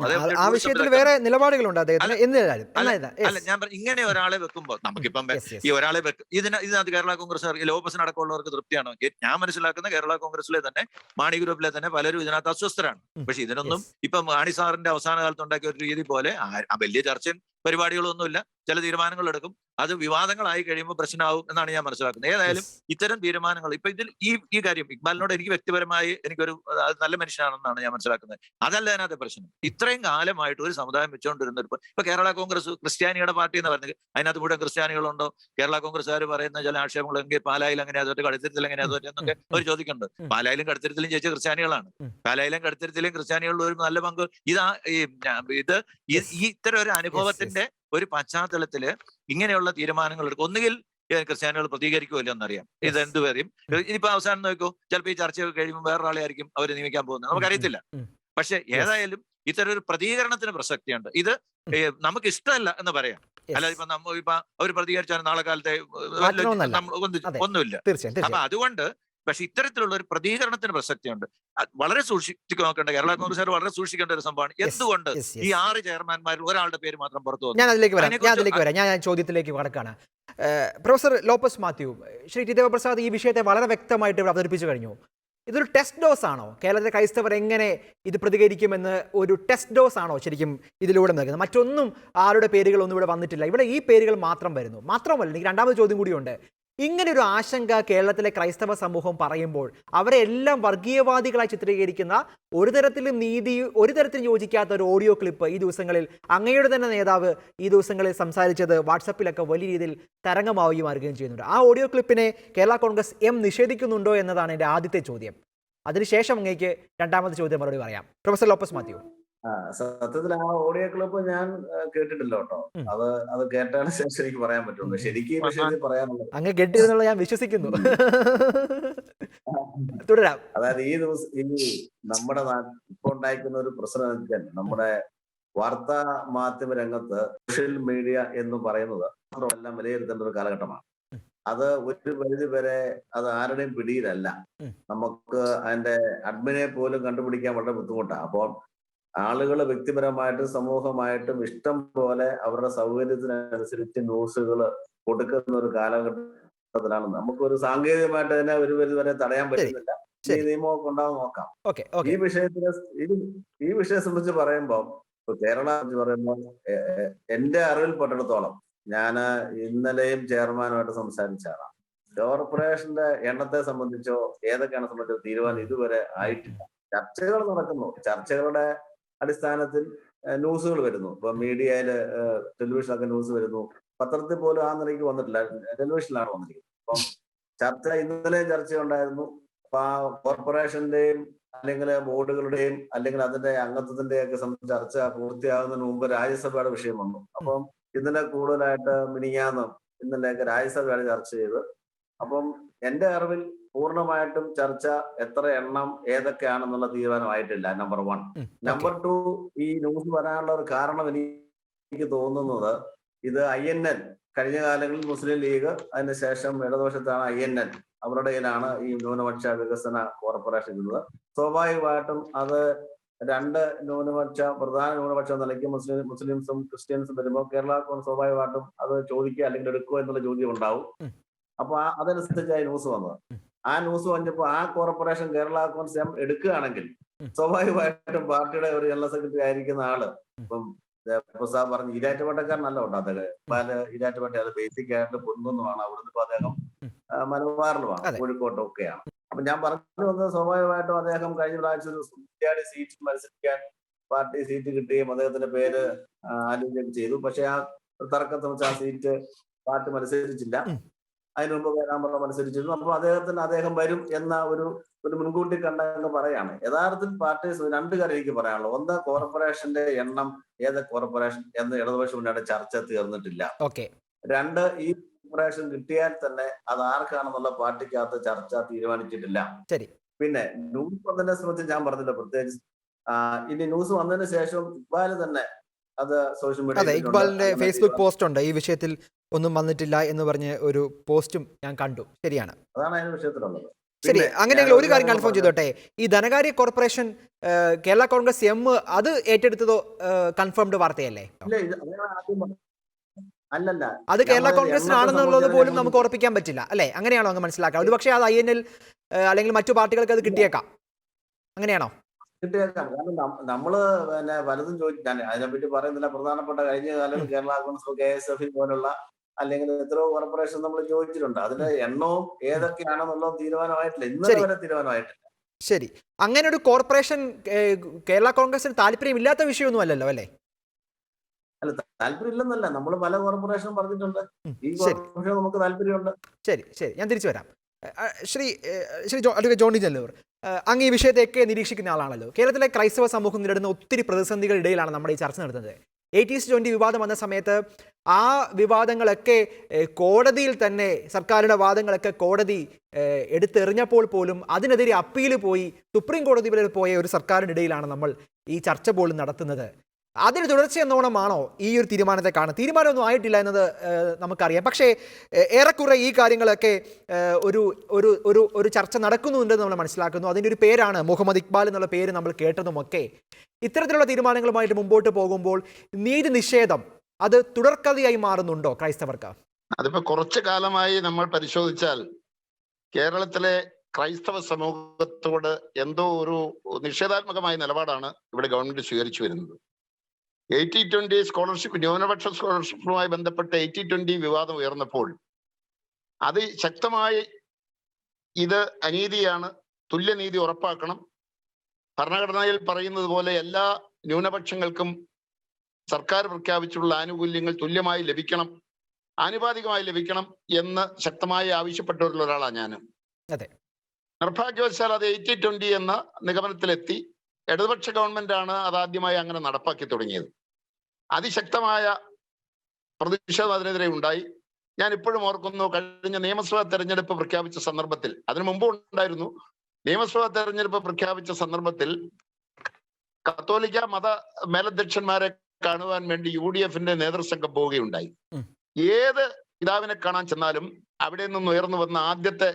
അല്ല, ഞാൻ ഇങ്ങനെ ഒരാളെ വെക്കുമ്പോൾ നമുക്കിപ്പം ഈ ഒരാളെ ഇതിനകത്ത് കേരള കോൺഗ്രസ് ലോപ്പസിനടക്കമുള്ളവർക്ക് തൃപ്തിയാണോ? ഞാൻ മനസ്സിലാക്കുന്ന കേരള കോൺഗ്രസിലെ തന്നെ മാണി ഗ്രൂപ്പിലെ തന്നെ പലരും ഇതിനകത്ത് അസ്വസ്ഥരാണ്. പക്ഷെ ഇതിനൊന്നും ഇപ്പം മാണി സാറിന്റെ അവസാന കാലത്ത് ഉണ്ടാക്കിയ ഒരു രീതി പോലെ വലിയ ചർച്ചയും പരിപാടികളൊന്നുമില്ല. ചില തീരുമാനങ്ങൾ എടുക്കും, അത് വിവാദങ്ങളായി കഴിയുമ്പോൾ പ്രശ്നമാവും എന്നാണ് ഞാൻ മനസ്സിലാക്കുന്നത്. ഏതായാലും ഇത്തരം തീരുമാനങ്ങൾ ഇപ്പൊ ഇതിൽ ഈ കാര്യം ഇക്ബാലിനോട് എനിക്ക് വ്യക്തിപരമായി എനിക്കൊരു നല്ല മനുഷ്യനാണെന്നാണ് ഞാൻ മനസ്സിലാക്കുന്നത്. അതല്ല അതിനകത്ത് പ്രശ്നം. ഇത്രയും കാലമായിട്ട് ഒരു സമുദായം വെച്ചുകൊണ്ടിരുന്ന ഇപ്പൊ കേരള കോൺഗ്രസ് ക്രിസ്ത്യാനിയുടെ പാർട്ടി എന്ന് പറഞ്ഞത് അതിനകത്ത് മുഴുവൻ ക്രിസ്ത്യാനികളുണ്ടോ? കേരള കോൺഗ്രസ്സുകാർ പറയുന്ന ചില ആക്ഷേപങ്ങളെങ്കിൽ പാലായിൽ അങ്ങനെ അതുകൊണ്ട് കടുത്തിരുത്തിൽ എങ്ങനെ അതുകൊണ്ട് എന്നൊക്കെ അവർ ചോദിക്കുന്നുണ്ട്. പാലായിലും കടുത്തിരുത്തിലും ജയിച്ച ക്രിസ്ത്യാനികളാണ്. പാലായിലും കടുത്തിരുത്തിലും ക്രിസ്ത്യാനികളുടെ ഒരു നല്ല പങ്ക് ഇത്തരം ഒരു അനുഭവത്തിന്റെ ഒരു പശ്ചാത്തലത്തില് ഇങ്ങനെയുള്ള തീരുമാനങ്ങൾ എടുക്കും. ഒന്നുകിൽ ക്രിസ്ത്യാനികൾ പ്രതികരിക്കുമല്ലോ എന്നറിയാം. ഇത് എന്തുവരെയും ഇനിയിപ്പോ അവസാനം നോക്കൂ, ചിലപ്പോൾ ഈ ചർച്ചയൊക്കെ കഴിയുമ്പോൾ വേറൊരാളെ ആയിരിക്കും അവർ നിയമിക്കാൻ പോകുന്നത്, നമുക്കറിയത്തില്ല. പക്ഷെ ഏതായാലും ഇത്തരം ഒരു പ്രതികരണത്തിന് പ്രസക്തിയുണ്ട്. ഇത് നമുക്ക് ഇഷ്ടമല്ല എന്ന് പറയാം. അല്ലാതെ ഇപ്പൊ അവർ പ്രതികരിച്ചാൽ നാളെ കാലത്തെ ഒന്നുമില്ല. അപ്പൊ അതുകൊണ്ട് പക്ഷെ ഇത്തരത്തിലുള്ള ഒരു പ്രതികരണത്തിന് പ്രസക്തിയുണ്ട്. വളരെ സൂക്ഷിച്ചു നോക്കേണ്ട, കേരള കോൺഗ്രസ് വളരെ സൂക്ഷിക്കേണ്ട ഒരു സംഭവമാണ്. എന്തുകൊണ്ട് ഈ 6 ചെയർമാൻമാരിൽ ഒരാളുടെ പേര് മാത്രം പുറത്തു വന്നു? ഞാൻ അതിലേക്ക് വരാം. ഞാൻ ചോദ്യത്തിലേക്ക് കടക്കാണ്. പ്രൊഫസർ ലോപ്പസ് മാത്യു, ശ്രീ ടി ദേവപ്രസാദ് ഈ വിഷയത്തെ വളരെ വ്യക്തമായിട്ട് അവതരിപ്പിച്ചു കഴിഞ്ഞു. ഇതൊരു ടെസ്റ്റ് ഡോസ് ആണോ? കേരളത്തിലെ ക്രൈസ്തവർ എങ്ങനെ ഇത് പ്രതികരിക്കുമെന്ന് ഒരു ടെസ്റ്റ് ഡോസ് ആണോ ശരിക്കും ഇതിലൂടെ നൽകുന്നത്? മറ്റൊന്നും ആരുടെ പേരുകളൊന്നും ഇവിടെ വന്നിട്ടില്ല. ഇവിടെ ഈ പേരുകൾ മാത്രം വരുന്നു. മാത്രമല്ല, എനിക്ക് രണ്ടാമത് ചോദ്യം കൂടിയുണ്ട്. ഇങ്ങനെ ഒരു ആശങ്ക കേരളത്തിലെ ക്രൈസ്തവ സമൂഹം പറയുമ്പോൾ അവരെ എല്ലാം വർഗീയവാദികളായി ചിത്രീകരിക്കുന്ന ഒരു തരത്തിലും യോജിക്കാത്ത ഒരു ഓഡിയോ ക്ലിപ്പ് ഈ ദിവസങ്ങളിൽ അങ്ങയുടെ തന്നെ നേതാവ് ഈ ദിവസങ്ങളിൽ സംസാരിച്ചത് വാട്സപ്പിലൊക്കെ വലിയ രീതിയിൽ തരംഗമാവുകയും മാറുകയും ചെയ്യുന്നുണ്ട്. ആ ഓഡിയോ ക്ലിപ്പിനെ കേരള കോൺഗ്രസ് എം നിഷേധിക്കുന്നുണ്ടോ എന്നതാണ് എൻ്റെ ആദ്യത്തെ ചോദ്യം. അതിനുശേഷം അങ്ങേക്ക് രണ്ടാമത്തെ ചോദ്യം മറുപടി പറയാം. പ്രൊഫസർ ലോപ്പസ് മാത്യു. സത്യത്തിൽ ആ ഓഡിയോ ക്ലിപ്പ് ഞാൻ കേട്ടിട്ടില്ല കേട്ടോ. അത് കേട്ടതിന് ശേഷം എനിക്ക് പറയാൻ പറ്റുള്ളൂ. ശരിക്കും ഈ വിഷയത്തിൽ പറയാനുള്ളത് അങ്ങ് കേട്ടിരുന്നുള്ള ഞാൻ വിശ്വസിക്കുന്നു. തുടരാം. അതായത് ഈ ദിവസം നമ്മുടെ ഇപ്പൊ ഉണ്ടായിരിക്കുന്ന ഒരു പ്രശ്നം നമ്മുടെ വാർത്താ മാധ്യമ രംഗത്ത് സോഷ്യൽ മീഡിയ എന്ന് പറയുന്നത് എല്ലാം വിലയിരുത്തേണ്ട ഒരു കാലഘട്ടമാണ്. അത് ഒരു പരിധി വരെ അത് ആരുടെയും പിടിയിലല്ല. നമുക്ക് അതിന്റെ അഡ്മിനെ പോലും കണ്ടുപിടിക്കാൻ വളരെ ബുദ്ധിമുട്ടാണ്. അപ്പോൾ ആളുകൾ വ്യക്തിപരമായിട്ടും സമൂഹമായിട്ടും ഇഷ്ടം പോലെ അവരുടെ സൗകര്യത്തിനനുസരിച്ച് ന്യൂസുകൾ കൊടുക്കുന്ന ഒരു കാലഘട്ടത്തിലാണ്. നമുക്കൊരു സാങ്കേതികമായിട്ട് തന്നെ ഒരു പരിധി വരെ തടയാൻ പറ്റുന്നില്ല. ഈ നിയമമൊക്കെ ഉണ്ടാവും നോക്കാം. ഈ വിഷയം സംബന്ധിച്ച് പറയുമ്പോൾ കേരള പറയുമ്പോൾ എന്റെ അറിവിൽപ്പെട്ടിടത്തോളം ഞാൻ ഇന്നലെയും ചെയർമാനുമായിട്ട് സംസാരിച്ചാണ്. കോർപ്പറേഷന്റെ എണ്ണത്തെ സംബന്ധിച്ചോ ഏതൊക്കെയാണ് സംബന്ധിച്ചോ തീരുമാനം ഇതുവരെ ആയിട്ടില്ല. ചർച്ചകൾ നടക്കുന്നു. ചർച്ചകളുടെ അടിസ്ഥാനത്തിൽ ന്യൂസുകൾ വരുന്നു. ഇപ്പൊ മീഡിയയില് ടെലിവിഷനൊക്കെ ന്യൂസ് വരുന്നു. പത്രത്തിൽ പോലും ആ നിലയ്ക്ക് വന്നിട്ടില്ല, ടെലിവിഷനിലാണ് വന്നിരിക്കുന്നത്. അപ്പം ചർച്ച ഇന്നലെ ചർച്ചയുണ്ടായിരുന്നു. അപ്പൊ ആ കോർപ്പറേഷന്റെയും അല്ലെങ്കിൽ ബോർഡുകളുടെയും അല്ലെങ്കിൽ അതിന്റെ അംഗത്വത്തിന്റെയും ഒക്കെ സംബന്ധിച്ച് ചർച്ച പൂർത്തിയാകുന്നതിന് മുമ്പ് രാജ്യസഭയുടെ വിഷയം വന്നു. അപ്പം ഇന്നലെ കൂടുതലായിട്ട് മിനിഞ്ഞാന്നും ഇന്നലെയൊക്കെ രാജ്യസഭയാണ് ചർച്ച ചെയ്ത്. അപ്പം എന്റെ അറിവിൽ പൂർണ്ണമായിട്ടും ചർച്ച എത്ര എണ്ണം ഏതൊക്കെയാണെന്നുള്ള തീരുമാനമായിട്ടില്ല. നമ്പർ 1. നമ്പർ 2, ഈ ന്യൂസ് വരാനുള്ള ഒരു കാരണം എനിക്ക് തോന്നുന്നത് ഇത് INL കഴിഞ്ഞ കാലങ്ങളിൽ മുസ്ലിം ലീഗ്, അതിനുശേഷം ഇടതുപക്ഷത്താണ് INL, അവരുടെ കയ്യിലാണ് ഈ ന്യൂനപക്ഷ വികസന കോർപ്പറേഷൻ ഉള്ളത്. സ്വാഭാവികമായിട്ടും അത് രണ്ട് പ്രധാന ന്യൂനപക്ഷ നിലയ്ക്ക് മുസ്ലിംസും ക്രിസ്ത്യൻസും വരുമ്പോൾ കേരള സ്വാഭാവികമായിട്ടും അത് ചോദിക്കുക അല്ലെങ്കിൽ എടുക്കുക എന്നുള്ള ചോദ്യം ഉണ്ടാവും. അപ്പൊ അതനുസരിച്ചായി ന്യൂസ് വന്നത്. ആ ന്യൂസ് വന്നപ്പോൾ ആ കോർപ്പറേഷൻ കേരള കോൺഗ്രസ് എം എടുക്കുകയാണെങ്കിൽ സ്വാഭാവികമായിട്ടും പാർട്ടിയുടെ ഒരു ജനറൽ സെക്രട്ടറി ആയിരിക്കുന്ന ആള്, ഇപ്പം സാബ് പറഞ്ഞ് ഈരാറ്റുപേട്ടക്കാരനല്ല ഉണ്ട് അദ്ദേഹം, ഈരാറ്റുപേട്ട അത് ബേസിക് ആയിട്ട് പൊന്നുമാണ്. അവിടുന്ന് ഇപ്പൊ അദ്ദേഹം മലബാറിലുമാണ്, കോഴിക്കോട്ടും ഒക്കെയാണ്. അപ്പൊ ഞാൻ പറഞ്ഞു വന്നത് സ്വാഭാവികമായിട്ടും അദ്ദേഹം കഴിഞ്ഞ പ്രാവശ്യം ഒരു സീറ്റ് മത്സരിക്കാൻ പാർട്ടി സീറ്റ് കിട്ടുകയും അദ്ദേഹത്തിന്റെ പേര് ആലോചിക്കുകയും ചെയ്തു. പക്ഷെ ആ തർക്കത്തെ വെച്ച് ആ സീറ്റ് പാർട്ടി മത്സരിച്ചില്ല. അതിനു മുമ്പ് പേരാമ്പ്ര മത്സരിച്ചിരുന്നു. അപ്പൊ അദ്ദേഹം വരും എന്ന ഒരു മുൻകൂട്ടി കണ്ടെന്ന് പറയാണ്. യഥാർത്ഥത്തിൽ പാർട്ടി രണ്ട് കാര്യം എനിക്ക് പറയാനുള്ളൂ. ഒന്ന്, കോർപ്പറേഷന്റെ എണ്ണം ഏത് കോർപ്പറേഷൻ എന്ന് ഇടതുപക്ഷ മുന്നണിയുടെ ചർച്ച തീർന്നിട്ടില്ല. 2, ഈ കോർപ്പറേഷൻ കിട്ടിയാൽ തന്നെ അത് ആർക്കാണെന്നുള്ള പാർട്ടിക്കകത്ത് ചർച്ച തീരുമാനിച്ചിട്ടില്ല. പിന്നെ ന്യൂസ് വന്നതിനെ സംബന്ധിച്ച് ഞാൻ പറഞ്ഞില്ല പ്രത്യേകിച്ച്. ഇനി ന്യൂസ് വന്നതിന് ശേഷം ഇക്ബാല് തന്നെ അത് സോഷ്യൽ മീഡിയ, ഇക്ബാലിന്റെ ഫേസ്ബുക്ക് പോസ്റ്റ് ഉണ്ട് ഈ വിഷയത്തിൽ ഒന്നും വന്നിട്ടില്ല എന്ന് പറഞ്ഞ ഒരു പോസ്റ്റും ഞാൻ കണ്ടു. ശരിയാണ്, അതാണ് അതിന് വിഷയത്തിലുള്ളത്. ശരി, അങ്ങനെയെങ്കിൽ ഒരു കാര്യം കൺഫേം ചെയ്തോട്ടെ. ഈ ധനകാര്യ കോർപ്പറേഷൻ കേരള കോൺഗ്രസ് എം അത് ഏറ്റെടുത്തതോ കൺഫേംഡ് വാർത്തയല്ലേ? അല്ലല്ല, അത് കേരള കോൺഗ്രസിനാണെന്നുള്ളത് പോലും നമുക്ക് ഉറപ്പിക്കാൻ പറ്റില്ല അല്ലെ? അങ്ങനെയാണോ അങ്ങ് മനസ്സിലാക്കാം? ഒരു പക്ഷേ അത് INL അല്ലെങ്കിൽ മറ്റു പാർട്ടികൾക്ക് അത് കിട്ടിയേക്കാം. അങ്ങനെയാണോ? കിട്ടിയേക്കാം. കാരണം നമ്മള് പിന്നെ പലതും ചോദിച്ചാൽ അതിനെപ്പറ്റി പറയുന്നില്ല. പ്രധാനപ്പെട്ട കഴിഞ്ഞ കാലത്ത് കേരള കോൺഗ്രസ്, KSF പോലുള്ള അല്ലെങ്കിൽ എത്രയോ കോർപ്പറേഷൻ നമ്മൾ ചോദിച്ചിട്ടുണ്ട്. അതിന്റെ എണ്ണവും ഏതൊക്കെയാണെന്നുള്ളത് തീരുമാനമായിട്ടില്ല, ഇന്നലെ വരെ തീരുമാനമായിട്ടില്ല. ശരി, അങ്ങനെ ഒരു കോർപ്പറേഷൻ കേരള കോൺഗ്രസിന് താല്പര്യം ഇല്ലാത്ത വിഷയമൊന്നും അല്ലല്ലോ അല്ലേ? അല്ല, താല്പര്യം ഇല്ലെന്നല്ല, നമ്മൾ പല കോർപ്പറേഷനും പറഞ്ഞിട്ടുണ്ട്. ഈ കോർപ്പറേഷൻ നമുക്ക് താല്പര്യമുണ്ട്. ശരി, ഞാൻ തിരിച്ചു വരാം. ശ്രീ അഡ്വക്കേറ്റ് ജോണി നെല്ലൂർ, അങ്ങ് ഈ വിഷയത്തെയൊക്കെ നിരീക്ഷിക്കുന്ന ആളാണല്ലോ. കേരളത്തിലെ ക്രൈസ്തവ സമൂഹം നേരിടുന്ന ഒത്തിരി പ്രതിസന്ധികളുടെ ഇടയിലാണ് നമ്മുടെ ഈ ചർച്ച നടത്തുന്നത്. 80s-20 വിവാദം വന്ന സമയത്ത് ആ വിവാദങ്ങളൊക്കെ കോടതിയിൽ തന്നെ, സർക്കാരിൻ്റെ വാദങ്ങളൊക്കെ കോടതി എടുത്തെറിഞ്ഞപ്പോൾ പോലും അതിനെതിരെ അപ്പീൽ പോയി സുപ്രീം കോടതി വരെ പോയ ഒരു സർക്കാരിൻ്റെ ഇടയിലാണ് നമ്മൾ ഈ ചർച്ച പോലും നടത്തുന്നത്. അതിന് തുടർച്ചയെന്നോണമാണോ ഈ ഒരു തീരുമാനത്തെ കാണുന്നത്? തീരുമാനമൊന്നും ആയിട്ടില്ല എന്നത് നമുക്കറിയാം. പക്ഷേ ഏറെക്കുറെ ഈ കാര്യങ്ങളൊക്കെ ഒരു ചർച്ച നടക്കുന്നുണ്ടെന്ന് നമ്മൾ മനസ്സിലാക്കുന്നു. അതിൻ്റെ ഒരു പേരാണ് മുഹമ്മദ് ഇക്ബാൽ എന്നുള്ള പേര് നമ്മൾ കേട്ടതുമൊക്കെ. ഇത്തരത്തിലുള്ള തീരുമാനങ്ങളുമായിട്ട് മുമ്പോട്ട് പോകുമ്പോൾ നീതി നിഷേധം അത് തുടർക്കഥയായി മാറുന്നുണ്ടോ ക്രൈസ്തവർക്ക്? അതിപ്പോ കുറച്ചു കാലമായി നമ്മൾ പരിശോധിച്ചാൽ കേരളത്തിലെ ക്രൈസ്തവ സമൂഹത്തോട് എന്തോ ഒരു നിഷേധാത്മകമായ നിലപാടാണ് ഇവിടെ ഗവൺമെന്റ് സ്വീകരിച്ചു വരുന്നത്. 80-20 സ്കോളർഷിപ്പ്, ന്യൂനപക്ഷ സ്കോളർഷിപ്പുമായി ബന്ധപ്പെട്ട 80-20 വിവാദം ഉയർന്നപ്പോൾ അത് ശക്തമായി ഇത് അനീതിയാണ്, തുല്യനീതി ഉറപ്പാക്കണം, ഭരണഘടനയിൽ പറയുന്നത് പോലെ എല്ലാ ന്യൂനപക്ഷങ്ങൾക്കും സർക്കാർ പ്രഖ്യാപിച്ചുള്ള ആനുകൂല്യങ്ങൾ തുല്യമായി ലഭിക്കണം, ആനുപാതികമായി ലഭിക്കണം എന്ന് ശക്തമായി ആവശ്യപ്പെട്ടവരിൽ ഒരാളാണ് ഞാൻ. അതെ. നിർഭാഗ്യവശാൽ അത് 80-20 എന്ന നിഗമനത്തിലെത്തി. ഇടതുപക്ഷ ഗവൺമെന്റ് ആണ് അത് ആദ്യമായി അങ്ങനെ നടപ്പാക്കി തുടങ്ങിയത്. അതിശക്തമായ പ്രതിഷേധം അതിനെതിരെ ഉണ്ടായി. ഞാൻ ഇപ്പോഴും ഓർക്കുന്നു, കഴിഞ്ഞ നിയമസഭാ തെരഞ്ഞെടുപ്പ് പ്രഖ്യാപിച്ച സന്ദർഭത്തിൽ, അതിനു മുമ്പ് ഉണ്ടായിരുന്നു, നിയമസഭാ തെരഞ്ഞെടുപ്പ് പ്രഖ്യാപിച്ച സന്ദർഭത്തിൽ കത്തോലിക്ക മത മേലധ്യക്ഷന്മാരെ കാണുവാൻ വേണ്ടി UDFന്റെ നേതൃസംഘം പോവുകയുണ്ടായി. ഏത് പിതാവിനെ കാണാൻ ചെന്നാലും അവിടെ നിന്ന് ഉയർന്നു വന്ന ആദ്യത്തെ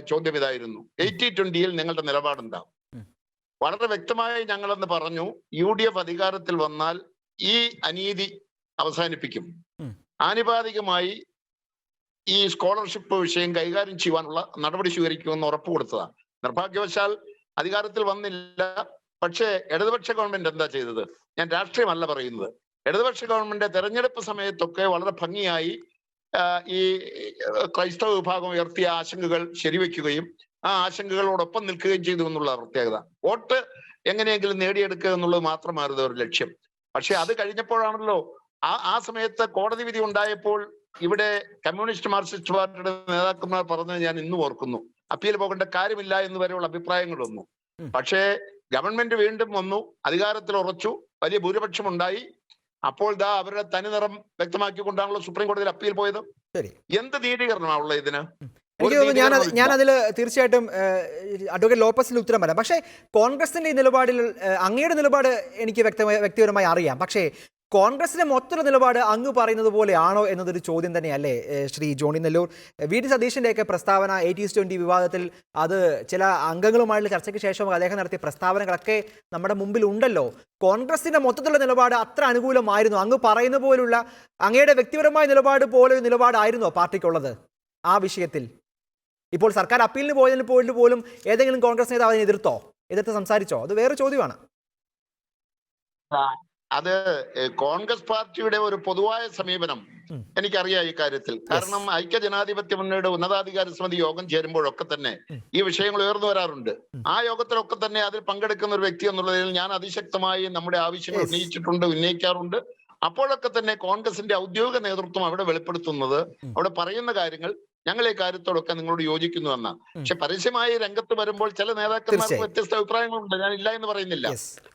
ചോദ്യം ഇതായിരുന്നു: 80-20 നിങ്ങളുടെ നിലപാടെന്താ? വളരെ വ്യക്തമായി ഞങ്ങളെന്ന് പറഞ്ഞു, UDF അധികാരത്തിൽ വന്നാൽ ഈ അനീതി അവസാനിപ്പിക്കും, ആനുപാതികമായി ഈ സ്കോളർഷിപ്പ് വിഷയം കൈകാര്യം ചെയ്യുവാനുള്ള നടപടി സ്വീകരിക്കുമെന്ന് ഉറപ്പ് കൊടുത്തതാണ്. നിർഭാഗ്യവശാൽ അധികാരത്തിൽ വന്നില്ല. പക്ഷേ ഇടതുപക്ഷ ഗവൺമെന്റ് എന്താ ചെയ്തത്? ഞാൻ രാഷ്ട്രീയമല്ല പറയുന്നത്. ഇടതുപക്ഷ ഗവൺമെന്റ് തെരഞ്ഞെടുപ്പ് സമയത്തൊക്കെ വളരെ ഭംഗിയായി ഈ ക്രൈസ്തവ വിഭാഗം ഉയർത്തിയ ആശങ്കകൾ ശരിവെക്കുകയും ആ ആശങ്കകളോടൊപ്പം നിൽക്കുകയും ചെയ്തു എന്നുള്ള പ്രത്യേകത. വോട്ട് എങ്ങനെയെങ്കിലും നേടിയെടുക്കുക എന്നുള്ളത് മാത്രമായിരുന്നു ഒരു ലക്ഷ്യം. പക്ഷെ അത് കഴിഞ്ഞപ്പോഴാണല്ലോ, ആ സമയത്ത് കോടതി വിധി ഉണ്ടായപ്പോൾ ഇവിടെ കമ്മ്യൂണിസ്റ്റ് മാർക്സിസ്റ്റ് പാർട്ടിയുടെ നേതാക്കന്മാർ പറഞ്ഞത് ഞാൻ ഇന്നും ഓർക്കുന്നു. അപ്പീൽ പോകേണ്ട കാര്യമില്ല എന്ന് വരെയുള്ള അഭിപ്രായങ്ങൾ വന്നു. പക്ഷേ ഗവൺമെന്റ് വീണ്ടും വന്നു, അധികാരത്തിൽ ഉറച്ചു, വലിയ ഭൂരിപക്ഷം ഉണ്ടായി. അപ്പോൾ അവരുടെ തനിനിറം വ്യക്തമാക്കിക്കൊണ്ടാണല്ലോ സുപ്രീം കോടതിയിൽ അപ്പീൽ പോയത്. എന്ത് നീതീകരണമാണുള്ളത് ഇതിന്? എനിക്ക് തോന്നുന്നു ഞാൻ അതിൽ തീർച്ചയായിട്ടും അഡ്വക്കേറ്റ് ലോപ്പസിന്റെ ഉത്തരം വരാം. പക്ഷേ കോൺഗ്രസിന്റെ ഈ നിലപാടിൽ അങ്ങയുടെ നിലപാട് എനിക്ക് വ്യക്തിപരമായി അറിയാം. പക്ഷേ കോൺഗ്രസിന്റെ മൊത്തം നിലപാട് അങ്ങ് പറയുന്നത് പോലെയാണോ എന്നതൊരു ചോദ്യം തന്നെയല്ലേ ശ്രീ ജോണി നെല്ലൂർ? VD സതീശൻ്റെയൊക്കെ പ്രസ്താവന 80-20 വിവാദത്തിൽ, അത് ചില അംഗങ്ങളുമായുള്ള ചർച്ചയ്ക്ക് ശേഷം അദ്ദേഹം നടത്തിയ പ്രസ്താവനകളൊക്കെ നമ്മുടെ മുമ്പിൽ ഉണ്ടല്ലോ. കോൺഗ്രസിന്റെ മൊത്തത്തിലുള്ള നിലപാട് അത്ര അനുകൂലമായിരുന്നു? അങ്ങ് പറയുന്ന പോലുള്ള അങ്ങയുടെ വ്യക്തിപരമായ നിലപാട് പോലെ നിലപാടായിരുന്നോ പാർട്ടിക്കുള്ളത് ആ വിഷയത്തിൽ? ഇപ്പോൾ സർക്കാർ അപ്പീലിന് പോയതിന് പോലും ഏതെങ്കിലും കോൺഗ്രസ് നേതാവ് അതിനെ എതിർത്ത് സംസാരിച്ചോ? അത് വേറെ ചോദ്യമാണ്. അത് കോൺഗ്രസ് പാർട്ടിയുടെ ഒരു പൊതുവായ സമീപനം എനിക്കറിയാം ഈ കാര്യത്തിൽ. കാരണം ഐക്യജനാധിപത്യ മുന്നണിയുടെ ഉന്നതാധികാര സമിതി യോഗം ചേരുമ്പോഴൊക്കെ തന്നെ ഈ വിഷയങ്ങൾ ഉയർന്നു വരാറുണ്ട്. ആ യോഗത്തിലൊക്കെ തന്നെ അതിൽ പങ്കെടുക്കുന്ന ഒരു വ്യക്തി എന്നുള്ളതിൽ ഞാൻ അതിശക്തമായി നമ്മുടെ ആവശ്യങ്ങൾ ഉന്നയിക്കാറുണ്ട്. അപ്പോഴൊക്കെ തന്നെ കോൺഗ്രസിന്റെ ഔദ്യോഗിക നേതൃത്വം അവിടെ വെളിപ്പെടുത്തുന്നത്, അവിടെ പറയുന്ന കാര്യങ്ങൾ ഞങ്ങൾ ഈ കാര്യത്തോടൊക്കെ നിങ്ങളോട് യോജിക്കുന്നു എന്നാണ്. പക്ഷെ പരസ്യമായി രംഗത്ത് വരുമ്പോൾ ചില നേതാക്കന്മാർക്ക് വ്യത്യസ്ത അഭിപ്രായങ്ങളുണ്ട്, ഞാൻ ഇല്ല എന്ന് പറയുന്നില്ല.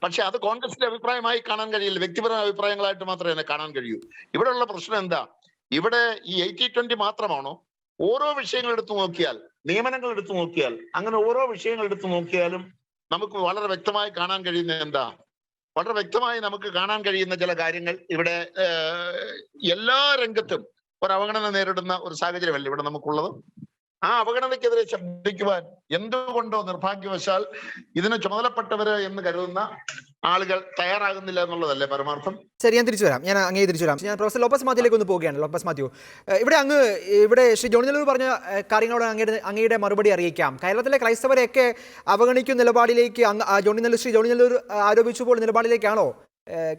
പക്ഷെ അത് കോൺഗ്രസിന്റെ അഭിപ്രായമായി കാണാൻ കഴിയില്ല, വ്യക്തിപരമായ അഭിപ്രായങ്ങളായിട്ട് മാത്രമേ അതിനെ കാണാൻ കഴിയൂ. ഇവിടെയുള്ള പ്രശ്നം എന്താ? ഇവിടെ ഈ 80-20 മാത്രമാണോ? ഓരോ വിഷയങ്ങൾ എടുത്തു നോക്കിയാൽ, നിയമനങ്ങൾ എടുത്തു നോക്കിയാൽ, അങ്ങനെ ഓരോ വിഷയങ്ങൾ എടുത്തു നോക്കിയാലും നമുക്ക് വളരെ വ്യക്തമായി കാണാൻ കഴിയുന്ന എന്താ? വളരെ വ്യക്തമായി നമുക്ക് കാണാൻ കഴിയുന്ന ചില കാര്യങ്ങൾ ഇവിടെ എല്ലാ രംഗത്തും ഒരു അവഗണന നേരിടുന്ന ഒരു സാഹചര്യമല്ല ഇവിടെ നമുക്കുള്ളത്. ആ അവഗണനയ്ക്കെതിരെ ശബ്ദിക്കുവാൻ എന്തുകൊണ്ടോ നിർഭാഗ്യവശാൽ ഇതിന് ചുമതലപ്പെട്ടവര് എന്ന് കരുതുന്ന ആളുകൾ തയ്യാറാകുന്നില്ല എന്നുള്ളതല്ലേ പരമാർത്ഥം. ശരി, ഞാൻ തിരിച്ചു വരാം. ഞാൻ പ്രൊഫസർ ലോപ്പസ് മാത്യുവിലേക്ക് ഒന്ന് പോവുകയാണ്. ലോപ്പസ് മാത്യു, ഇവിടെ ശ്രീ ജോണി നെല്ലൂർ പറഞ്ഞ കാര്യങ്ങളോട് അങ്ങയുടെ മറുപടി അറിയിക്കാം. കേരളത്തിലെ ക്രൈസ്തവരെയൊക്കെ അവഗണിക്കുന്ന നിലപാടിലേക്ക് ശ്രീ ജോണി നെല്ലൂർ ആരോപിച്ചപ്പോൾ നിലപാടിലേക്കാണോ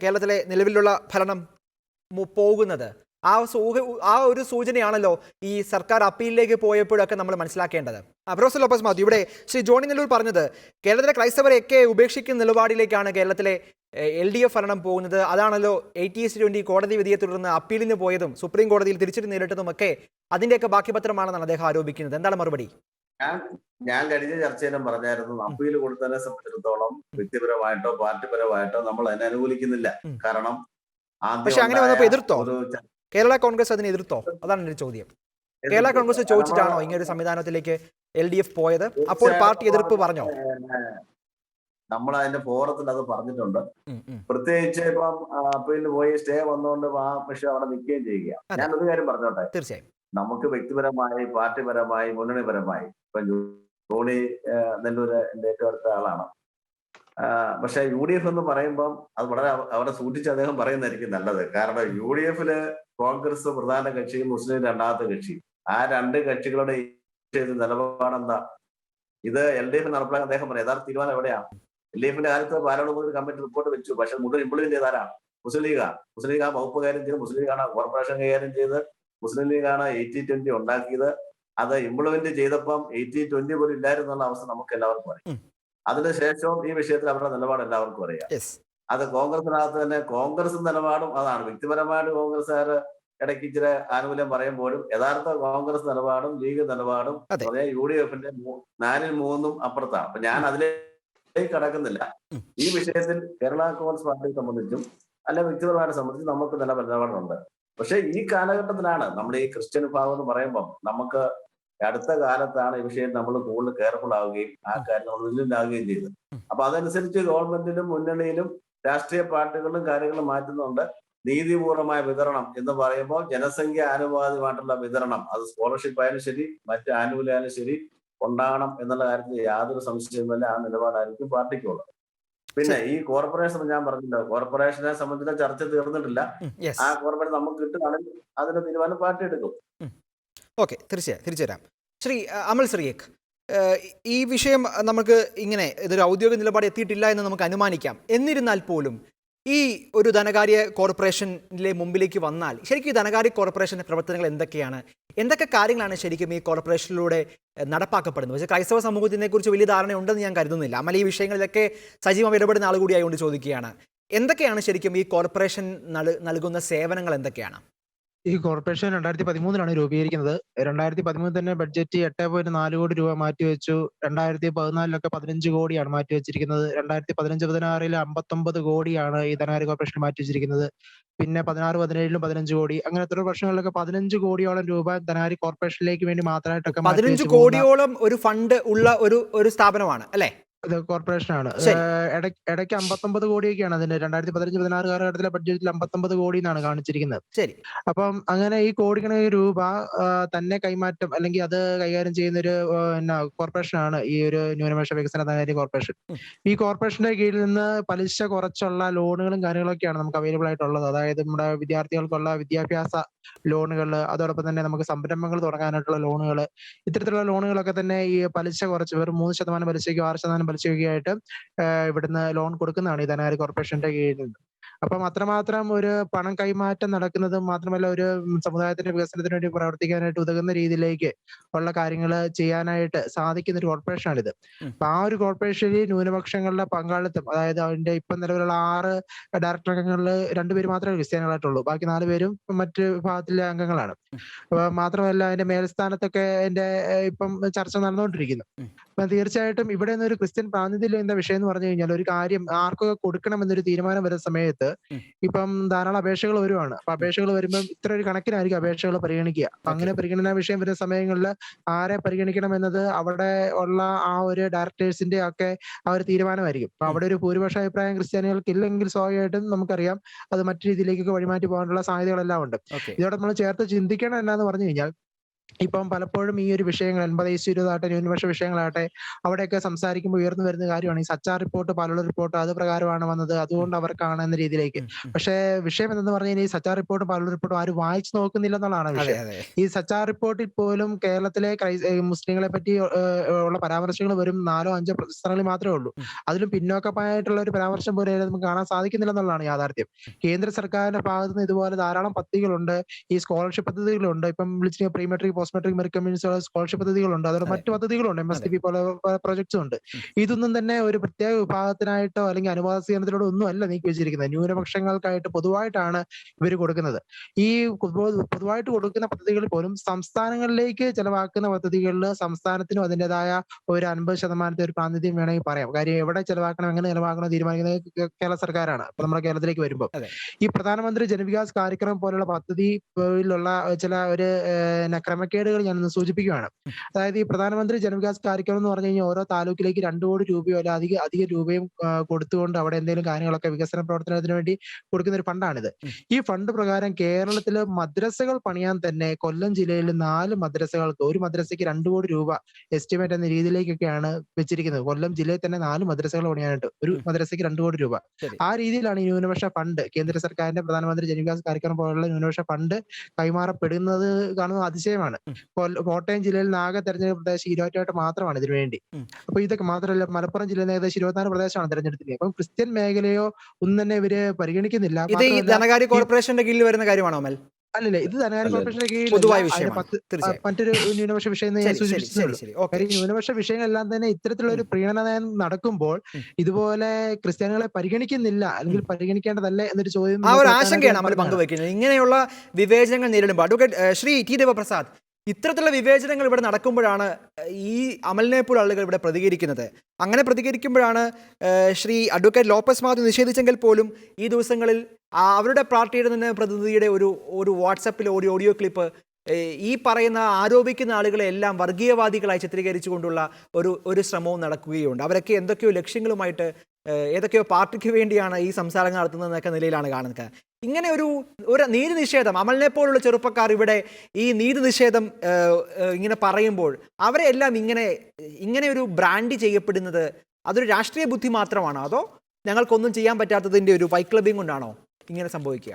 കേരളത്തിലെ നിലവിലുള്ള ഭരണം പോകുന്നത്? ആ ഒരു സൂചനയാണല്ലോ ഈ സർക്കാർ അപ്പീലിലേക്ക് പോയപ്പോഴൊക്കെ നമ്മൾ മനസ്സിലാക്കേണ്ടത്. പ്രൊഫസർ ലോപ്പസ് മാത്യു, ഇവിടെ ശ്രീ ജോണി നെല്ലൂർ പറഞ്ഞത് കേരളത്തിലെ ക്രൈസ്തവരെയൊക്കെ ഉപേക്ഷിക്കുന്ന നിലപാടിലേക്കാണ് കേരളത്തിലെ LDF ഭരണം പോകുന്നത്. അതാണല്ലോ 80-20 കോടതി വിധിയെ തുടർന്ന് അപ്പീലിന് പോയതും സുപ്രീം കോടതിയിൽ തിരിച്ചടി നേരിട്ടതുമൊക്കെ അതിന്റെയൊക്കെ ബാക്കിപത്രമാണെന്നാണ് അദ്ദേഹം ആരോപിക്കുന്നത്. എന്താണ് മറുപടി? ഞാൻ കഴിഞ്ഞ ചർച്ചയിലും പറഞ്ഞായിരുന്നു, അപ്പീൽ കൊടുത്തതിനെ സംബന്ധിച്ചിടത്തോളം വ്യക്തിപരമായിട്ടോ പാർട്ടിപരമായിട്ടോ നമ്മൾ അതിനെ അനുകൂലിക്കുന്നില്ല. കാരണം പക്ഷെ അങ്ങനെ വന്നപ്പോൾ എതിർത്തോ? കേരള കോൺഗ്രസ് അതിനെ എതിർത്തോ? അതാണ് എന്റെ ചോദ്യം. കേരള കോൺഗ്രസ് ചോദിച്ചിട്ടാണോ ഇങ്ങനൊരു സംവിധാനത്തിലേക്ക് LDF പോയത്? അപ്പോൾ പാർട്ടി എതിർപ്പ് പറഞ്ഞോ? നമ്മൾ അതിന്റെ ഫോറത്തിൽ അത് പറഞ്ഞിട്ടുണ്ട്. പ്രത്യേകിച്ച് ഇപ്പം അപ്പീലിന് പോയി സ്റ്റേ വന്നുകൊണ്ട് ആ വിഷയം അവിടെ നിൽക്കുകയും ചെയ്യുക. ഞാനൊരു കാര്യം പറഞ്ഞോട്ടെ. തീർച്ചയായും നമുക്ക് വ്യക്തിപരമായി, പാർട്ടിപരമായി, മുന്നണിപരമായി, ഇപ്പൊ ജോണി നെല്ലൂര് എന്റെ ഏറ്റവും അടുത്ത ആളാണ്. പക്ഷെ UDF എന്ന് പറയുമ്പം അത് വളരെ അവിടെ സൂക്ഷിച്ച് അദ്ദേഹം പറയുന്നതായിരിക്കും നല്ലത്. കാരണം UDFല് കോൺഗ്രസ് പ്രധാന കക്ഷി, മുസ്ലിം രണ്ടാമത്തെ കക്ഷി. ആ രണ്ട് കക്ഷികളുടെ നിലപാടെന്താ? ഇത് LDF നടപ്പിലാക്കാൻ അദ്ദേഹം പറയാം. യഥാർത്ഥ തീരുമാനം എവിടെയാണ്? LDFന്റെ കാലത്ത് പാലാട് കമ്മിറ്റി റിപ്പോർട്ട് വെച്ചു. പക്ഷെ മുഴുവൻ ഇംപ്ലിമെന്റ് ചെയ്താരാണ്? മുസ്ലിം ലീഗാണ്. മുസ്ലിം ലീഗ് ആ വകുപ്പ് കൈകാര്യം ചെയ്ത്, മുസ്ലിം ലീഗാണ് കോർപ്പറേഷൻ കൈകാര്യം ചെയ്ത്, മുസ്ലിം ലീഗാണ് 80-20 ഉണ്ടാക്കിയത്. അത് ഇംപ്ലിമെന്റ് ചെയ്തപ്പം 80-20 പോലും ഇല്ലായിരുന്നുള്ള അവസ്ഥ നമുക്ക് എല്ലാവർക്കും അറിയാം. അതിനുശേഷവും ഈ വിഷയത്തിൽ അവരുടെ നിലപാട് എല്ലാവർക്കും അറിയാം. അത് കോൺഗ്രസിനകത്ത് തന്നെ കോൺഗ്രസ് നിലപാടും അതാണ്. വ്യക്തിപരമായിട്ട് കോൺഗ്രസ്സുകാർ ഇടയ്ക്ക് ഇച്ചിരി ആനുകൂല്യം പറയുമ്പോഴും യഥാർത്ഥ കോൺഗ്രസ് നിലപാടും ലീഗ് നിലപാടും UDFന്റെ 4-3 അപ്പുറത്താണ്. അപ്പൊ ഞാൻ അതിലേക്ക് കടക്കുന്നില്ല. ഈ വിഷയത്തിൽ കേരള കോൺഗ്രസ് പാർട്ടിയെ സംബന്ധിച്ചും അല്ല വ്യക്തിപരമായിട്ട് സംബന്ധിച്ചും നമുക്ക് നല്ല നിലപാടുണ്ട്. പക്ഷെ ഈ കാലഘട്ടത്തിലാണ് നമ്മൾ ഈ ക്രിസ്ത്യൻ വിഭാഗം എന്ന് പറയുമ്പോൾ നമുക്ക് അടുത്ത കാലത്താണ് ഈ വിഷയം നമ്മൾ കൂടുതൽ കെയർഫുൾ ആവുകയും ആ കാര്യം നമ്മൾ വില്ലിലാവുകയും ചെയ്തത്. അപ്പൊ അതനുസരിച്ച് ഗവൺമെന്റിലും മുന്നണിയിലും രാഷ്ട്രീയ പാർട്ടികളിലും കാര്യങ്ങളും മാറ്റുന്നുണ്ട്. നീതിപൂർവമായ വിതരണം എന്ന് പറയുമ്പോൾ ജനസംഖ്യ ആനുപാതികമായിട്ടുള്ള വിതരണം, അത് സ്കോളർഷിപ്പ് ആയാലും ശരി മറ്റ് ആനുകൂല്യമായാലും ശരി ഉണ്ടാകണം എന്നുള്ള കാര്യത്തിൽ യാതൊരു സംശയവുമില്ല. ആ നിലപാടായിരിക്കും പാർട്ടിക്കുള്ളത്. പിന്നെ ഈ കോർപ്പറേഷൻ ഞാൻ പറഞ്ഞില്ല, കോർപ്പറേഷനെ സംബന്ധിച്ച ചർച്ച തീർന്നിട്ടില്ല. ആ കോർപ്പറേഷൻ നമുക്ക് കിട്ടുകയാണെങ്കിൽ അതിന്റെ തീരുമാനം പാർട്ടി എടുക്കും. ഓക്കെ, തീർച്ചയായും തിരിച്ചു തരാം. ശ്രീ അമൽ ശ്രീയേക്ക്, ഈ വിഷയം നമുക്ക് ഇങ്ങനെ ഇതൊരു ഔദ്യോഗിക നിലപാട് എത്തിയിട്ടില്ല എന്ന് നമുക്ക് അനുമാനിക്കാം. എന്നിരുന്നാൽ പോലും ഈ ഒരു ധനകാര്യ കോർപ്പറേഷനിലെ മുമ്പിലേക്ക് വന്നാൽ ശരിക്കും ഈ ധനകാര്യ കോർപ്പറേഷൻ്റെ പ്രവർത്തനങ്ങൾ എന്തൊക്കെയാണ്, എന്തൊക്കെ കാര്യങ്ങളാണ് ശരിക്കും ഈ കോർപ്പറേഷനിലൂടെ നടപ്പാക്കപ്പെടുന്നത്? പക്ഷേ ക്രൈസ്തവ സമൂഹത്തിനെ കുറിച്ച് വലിയ ധാരണയുണ്ടെന്ന് ഞാൻ കരുതുന്നില്ല. അമൽ ഈ വിഷയങ്ങളിലൊക്കെ സജീവം ഇടപെടുന്ന ആൾ കൂടിയായതുകൊണ്ട് ചോദിക്കുകയാണ്, എന്തൊക്കെയാണ് ശരിക്കും ഈ കോർപ്പറേഷൻ നൽകുന്ന സേവനങ്ങൾ എന്തൊക്കെയാണ്? ഈ കോർപ്പറേഷൻ 2013 രൂപീകരിക്കുന്നത്. 2013 തന്നെ ബഡ്ജറ്റ് 8.4 കോടി രൂപ മാറ്റിവെച്ചു. 2014 15 കോടിയാണ് മാറ്റിവെച്ചിരിക്കുന്നത്. 2015-16 59 കോടിയാണ് ഈ ധനകാര്യ കോർപ്പറേഷൻ മാറ്റിവെച്ചിരിക്കുന്നത്. പിന്നെ 16-17 15 കോടി, അങ്ങനെ തുടർ വർഷങ്ങളിലൊക്കെ 15 കോടിയോളം രൂപ ധനകാര്യ കോർപ്പറേഷനിലേക്ക് വേണ്ടി മാത്രമായിട്ടൊക്കെ 15 കോടിയോളം ഒരു ഫണ്ട് ഉള്ള ഒരു സ്ഥാപനമാണ് അല്ലേ? അത് കോർപ്പറേഷനാണ്. ഇടയ്ക്ക് 59 കോടിയൊക്കെയാണ് അതിന്റെ 2015-16 കാലഘട്ടത്തിലെ ബഡ്ജറ്റിൽ 59 കോടി എന്നാണ് കാണിച്ചിരിക്കുന്നത്. ശരി. അപ്പം അങ്ങനെ ഈ കോടിക്കണക്കിന് രൂപ തന്നെ കൈമാറ്റം അല്ലെങ്കിൽ അത് കൈകാര്യം ചെയ്യുന്ന ഒരു കോർപ്പറേഷനാണ് ഈ ഒരു ന്യൂനപക്ഷ വികസന ധനകാര്യ കോർപ്പറേഷൻ. ഈ കോർപ്പറേഷന്റെ കീഴിൽ നിന്ന് പലിശ കുറച്ചുള്ള ലോണുകളും കാര്യങ്ങളൊക്കെയാണ് നമുക്ക് അവൈലബിൾ ആയിട്ടുള്ളത്. അതായത് നമ്മുടെ വിദ്യാർത്ഥികൾക്കുള്ള വിദ്യാഭ്യാസ ലോണുകൾ, അതോടൊപ്പം തന്നെ നമുക്ക് സംരംഭങ്ങൾ തുടങ്ങാനായിട്ടുള്ള ലോണുകൾ, ഇത്തരത്തിലുള്ള ലോണുകളൊക്കെ തന്നെ ഈ പലിശ കുറച്ച് വെറും 3% പലിശയ്ക്കും 6% പലിശയ്ക്കും ആയിട്ട് ഇവിടുന്ന് ലോൺ കൊടുക്കുന്നതാണ് ഈ ധനകാര്യ കോർപ്പറേഷന്റെ കീഴിൽ നിന്ന്. അപ്പം അത്രമാത്രം ഒരു പണം കൈമാറ്റം നടക്കുന്നത് മാത്രമല്ല, ഒരു സമുദായത്തിന്റെ വികസനത്തിന് വേണ്ടി പ്രവർത്തിക്കാനായിട്ട് ഉതകുന്ന രീതിയിലേക്ക് ഉള്ള കാര്യങ്ങൾ ചെയ്യാനായിട്ട് സാധിക്കുന്ന ഒരു കോർപ്പറേഷനാണിത്. അപ്പൊ ആ ഒരു കോർപ്പറേഷനിൽ ന്യൂനപക്ഷങ്ങളുടെ പങ്കാളിത്തം, അതായത് അതിന്റെ ഇപ്പം നിലവിലുള്ള 6 ഡയറക്ടർ അംഗങ്ങളിൽ 2 പേര് മാത്രമേ ക്രിസ്ത്യാനികളായിട്ടുള്ളൂ. ബാക്കി 4 പേരും മറ്റ് വിഭാഗത്തിലെ അംഗങ്ങളാണ്. മാത്രമല്ല അതിന്റെ മേൽസ്ഥാനത്തൊക്കെ അതിന്റെ ഇപ്പം ചർച്ച നടന്നുകൊണ്ടിരിക്കുന്നു. അപ്പൊ തീർച്ചയായിട്ടും ഇവിടെ നിന്ന് ഒരു ക്രിസ്ത്യൻ പ്രാതിനിധ്യം എന്ന വിഷയം എന്ന് പറഞ്ഞു കഴിഞ്ഞാൽ ഒരു കാര്യം ആർക്കൊക്കെ കൊടുക്കണം എന്നൊരു തീരുമാനം വരുന്ന സമയത്ത് ഇപ്പം ധാരാളം അപേക്ഷകൾ വരുവാണ്. അപ്പൊ അപേക്ഷകൾ വരുമ്പോൾ ഇത്ര ഒരു കണക്കിനായിരിക്കും അപേക്ഷകൾ പരിഗണിക്കുക. അപ്പൊ അങ്ങനെ പരിഗണനാ വിഷയം വരുന്ന സമയങ്ങളിൽ ആരെ പരിഗണിക്കണം എന്നത് അവിടെ ഉള്ള ആ ഒരു ഡയറക്ടേഴ്സിന്റെ ഒക്കെ ആ ഒരു തീരുമാനമായിരിക്കും. അപ്പൊ അവിടെ ഒരു ഭൂരിപക്ഷ അഭിപ്രായം ക്രിസ്ത്യാനികൾക്ക് ഇല്ലെങ്കിൽ സ്വാഭാവികമായിട്ടും നമുക്കറിയാം അത് മറ്റു രീതിയിലേക്കൊക്കെ വഴിമാറ്റി പോകാനുള്ള സാധ്യതകളെല്ലാം ഉണ്ട്. ഇതോടെ നമ്മൾ ചേർത്ത് ചിന്തിക്കണം എന്നാന്ന് പറഞ്ഞു കഴിഞ്ഞാൽ ഇപ്പം പലപ്പോഴും ഈ ഒരു വിഷയങ്ങൾ 80-20 ആട്ടെ ന്യൂനപക്ഷ വിഷയങ്ങളാട്ടെ അവിടെയൊക്കെ സംസാരിക്കുമ്പോൾ ഉയർന്നു വരുന്ന കാര്യമാണ് ഈ സച്ചാർ റിപ്പോർട്ട്, പാലുള്ള റിപ്പോർട്ട് അത് പ്രകാരമാണ് വന്നത്, അതുകൊണ്ട് അവർക്കാണ് എന്ന രീതിയിലേക്ക്. പക്ഷേ വിഷയം എന്തെന്ന് പറഞ്ഞു കഴിഞ്ഞാൽ ഈ സച്ചാർ റിപ്പോർട്ടും പാലുള്ള റിപ്പോർട്ടും ആരും വായിച്ചു നോക്കുന്നില്ല എന്നുള്ളതാണ് വിഷയം. ഈ സച്ചാർ റിപ്പോർട്ടിൽ പോലും കേരളത്തിലെ മുസ്ലിങ്ങളെ പറ്റി ഉള്ള പരാമർശങ്ങൾ വരും 4-5 പ്രസ്ഥാനങ്ങളിൽ മാത്രമേ ഉള്ളൂ. അതിലും പിന്നോക്കമായിട്ടുള്ള ഒരു പരാമർശം പോലെ നമുക്ക് കാണാൻ സാധിക്കുന്നില്ല എന്നുള്ളതാണ് യാഥാർത്ഥ്യം. കേന്ദ്ര സർക്കാരിന്റെ ഭാഗത്ത് നിന്ന് ഇതുപോലെ ധാരാളം പദ്ധതികളുണ്ട്, ഈ സ്കോളർഷിപ്പ് പദ്ധതികളുണ്ട്. ഇപ്പം വിളിച്ച pre metric post metric merit scholarship പദ്ധതികളുണ്ട്, അതോടെ മറ്റു പദ്ധതികളുണ്ട്, MSDP പോലെ പ്രൊജക്ട്സും ഉണ്ട്. ഇതൊന്നും തന്നെ ഒരു പ്രത്യേക വിഭാഗത്തിനായിട്ടോ അല്ലെങ്കിൽ അനുവാദ സ്വീകരണത്തിലൂടെ ഒന്നും അല്ല നീക്കി വെച്ചിരിക്കുന്നത്. ന്യൂനപക്ഷങ്ങൾക്കായിട്ട് പൊതുവായിട്ടാണ് ഇവർ കൊടുക്കുന്നത്. ഈ പൊതുവായിട്ട് കൊടുക്കുന്ന പദ്ധതികളിൽ പോലും സംസ്ഥാനങ്ങളിലേക്ക് ചെലവാക്കുന്ന പദ്ധതികളിൽ സംസ്ഥാനത്തിനും അതിൻ്റെതായ ഒരു 50% ഒരു പ്രാതിനിധ്യം വേണമെങ്കിൽ പറയാം. കാര്യം എവിടെ ചെലവാക്കണം, എങ്ങനെ ചെലവാക്കണം തീരുമാനിക്കുന്നത് കേരള സർക്കാരാണ്. അപ്പൊ നമ്മുടെ കേരളത്തിലേക്ക് വരുമ്പോൾ ഈ പ്രധാനമന്ത്രി ജനവികാസ് കാര്യക്രമം പോലുള്ള പദ്ധതിയിലുള്ള ചില ഒരു ക്രമക്കേടുകൾ ഞാനൊന്ന് സൂചിപ്പിക്കുകയാണ്. അതായത് ഈ പ്രധാനമന്ത്രി ജനവികാസ് കാര്യക്രമം എന്ന് പറഞ്ഞു കഴിഞ്ഞാൽ ഓരോ താലൂക്കിലേക്ക് 2 കോടി രൂപയോ അല്ല അധിക രൂപയും കൊടുത്തുകൊണ്ട് അവിടെ എന്തെങ്കിലും കാര്യങ്ങളൊക്കെ വികസന പ്രവർത്തനത്തിന് വേണ്ടി കൊടുക്കുന്ന ഒരു ഫണ്ടാണിത്. ഈ ഫണ്ട് പ്രകാരം കേരളത്തില് മദ്രസകൾ പണിയാൻ തന്നെ കൊല്ലം ജില്ലയിൽ 4 മദ്രസകൾക്ക് ഒരു മദ്രസയ്ക്ക് 2 കോടി രൂപ എസ്റ്റിമേറ്റ് എന്ന രീതിയിലേക്കൊക്കെയാണ് വെച്ചിരിക്കുന്നത്. കൊല്ലം ജില്ലയിൽ തന്നെ 4 മദ്രസകൾ പണിയാനായിട്ട് ഒരു മദ്രസയ്ക്ക് 2 കോടി രൂപ. ആ രീതിയിലാണ് ഈ ന്യൂനപക്ഷ ഫണ്ട്, കേന്ദ്ര സർക്കാരിന്റെ പ്രധാനമന്ത്രി ജനവികാസ് കാര്യക്രമം പോലുള്ള ന്യൂനപക്ഷ ഫണ്ട് കൈമാറപ്പെടുന്നത് കാണുന്നത് അതിശയമാണ്. കോട്ടയം ജില്ലയിൽ നിന്ന് ആകെ തെരഞ്ഞെടുപ്പ് പ്രദേശം 28 മാത്രമാണ് ഇതിനു വേണ്ടി. അപ്പൊ ഇതൊക്കെ മാത്രമല്ല, മലപ്പുറം ജില്ലയിൽ നിന്ന് ഏകദേശം 24 പ്രദേശമാണ് തെരഞ്ഞെടുത്തിരിക്കുന്നത്. അപ്പം ക്രിസ്ത്യൻ മേഖലയോ ഒന്നും തന്നെ ഇവര് പരിഗണിക്കുന്നില്ല. ഇത് ഈ ധനകാര്യ കോർപ്പറേഷന്റെ കീഴിൽ വരുന്ന കാര്യമാണോ അമൽ? അല്ലല്ല, ഇത് ധനകാര്യ കോർപ്പറേഷന്റെ പൊതുവായ കീഴിൽ വിഷയമാണ്. മറ്റൊരു ന്യൂനപക്ഷ വിഷയം ഞാൻ സൂചിപ്പിച്ചതുള്ളൂ. ഓക്കെ. കാര്യം ന്യൂനപക്ഷ വിഷയങ്ങളെല്ലാം തന്നെ ഇത്തരത്തിലുള്ള ഒരു പ്രീണന നയം നടക്കുമ്പോൾ ഇതുപോലെ ക്രിസ്ത്യാനികളെ പരിഗണിക്കുന്നില്ല, അല്ലെങ്കിൽ പരിഗണിക്കേണ്ടതല്ലേ എന്നൊരു ചോദ്യം ആ ഒരു ആശങ്കയാണ് അമൽ പങ്കുവയ്ക്കുന്നത്. ഇങ്ങനെയുള്ള വിവേചനങ്ങൾ നേരിടുമ്പോൾ അഡ്വക്കേറ്റ് ശ്രീ ടി ദേവപ്രസാദ്, ഇത്തരത്തിലുള്ള വിവേചനങ്ങൾ ഇവിടെ നടക്കുമ്പോഴാണ് ഈ അമലിനെ പോലെ ആളുകൾ ഇവിടെ പ്രതികരിക്കുന്നത്. അങ്ങനെ പ്രതികരിക്കുമ്പോഴാണ് ശ്രീ അഡ്വക്കേറ്റ് ലോപ്പസ് മാത്യു നിഷേധിച്ചെങ്കിൽ പോലും ഈ ദിവസങ്ങളിൽ അവരുടെ പാർട്ടിയുടെ തന്നെ പ്രതിനിധിയുടെ ഒരു വാട്സപ്പിൽ ഒരു ഓഡിയോ ക്ലിപ്പ് ഈ പറയുന്ന ആരോപിക്കുന്ന ആളുകളെ എല്ലാം വർഗീയവാദികളായി ചിത്രീകരിച്ചുകൊണ്ടുള്ള ഒരു ശ്രമവും നടക്കുകയുണ്ട്. അവരൊക്കെ എന്തൊക്കെയോ ലക്ഷ്യങ്ങളുമായിട്ട് ഏതൊക്കെയോ പാർട്ടിക്ക് വേണ്ടിയാണ് ഈ സംസാരങ്ങൾ നടത്തുന്നതെന്നൊക്കെ നിലയിലാണ് കാണുന്നത്. ഇങ്ങനെ ഒരു നീതി നിഷേധം, അമലിനെ പോലുള്ള ചെറുപ്പക്കാർ ഇവിടെ ഈ നീതി നിഷേധം ഇങ്ങനെ പറയുമ്പോൾ അവരെ എല്ലാം ഇങ്ങനെ ഒരു ബ്രാൻഡ് ചെയ്യപ്പെടുന്നത് അതൊരു രാഷ്ട്രീയ ബുദ്ധി മാത്രമാണോ, അതോ ഞങ്ങൾക്കൊന്നും ചെയ്യാൻ പറ്റാത്തതിന്റെ ഒരു വൈക്ലബിംഗ് കൊണ്ടാണോ ഇങ്ങനെ സംഭവിക്കുക?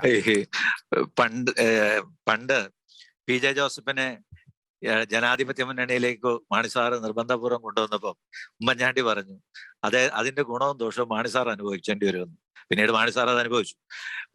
പണ്ട് പി ജെ ജോസഫിനെ ജനാധിപത്യ മുന്നണിയിലേക്ക് മാണിസാർ നിർബന്ധപൂർവ്വം കൊണ്ടുവന്നപ്പോൾ ഉമ്മൻചാണ്ടി പറഞ്ഞു അതിന്റെ ഗുണവും ദോഷവും മാണിസാർ അനുഭവിക്കേണ്ടി വരുമെന്ന്. പിന്നീട് മാണിസാർ അത് അനുഭവിച്ചു.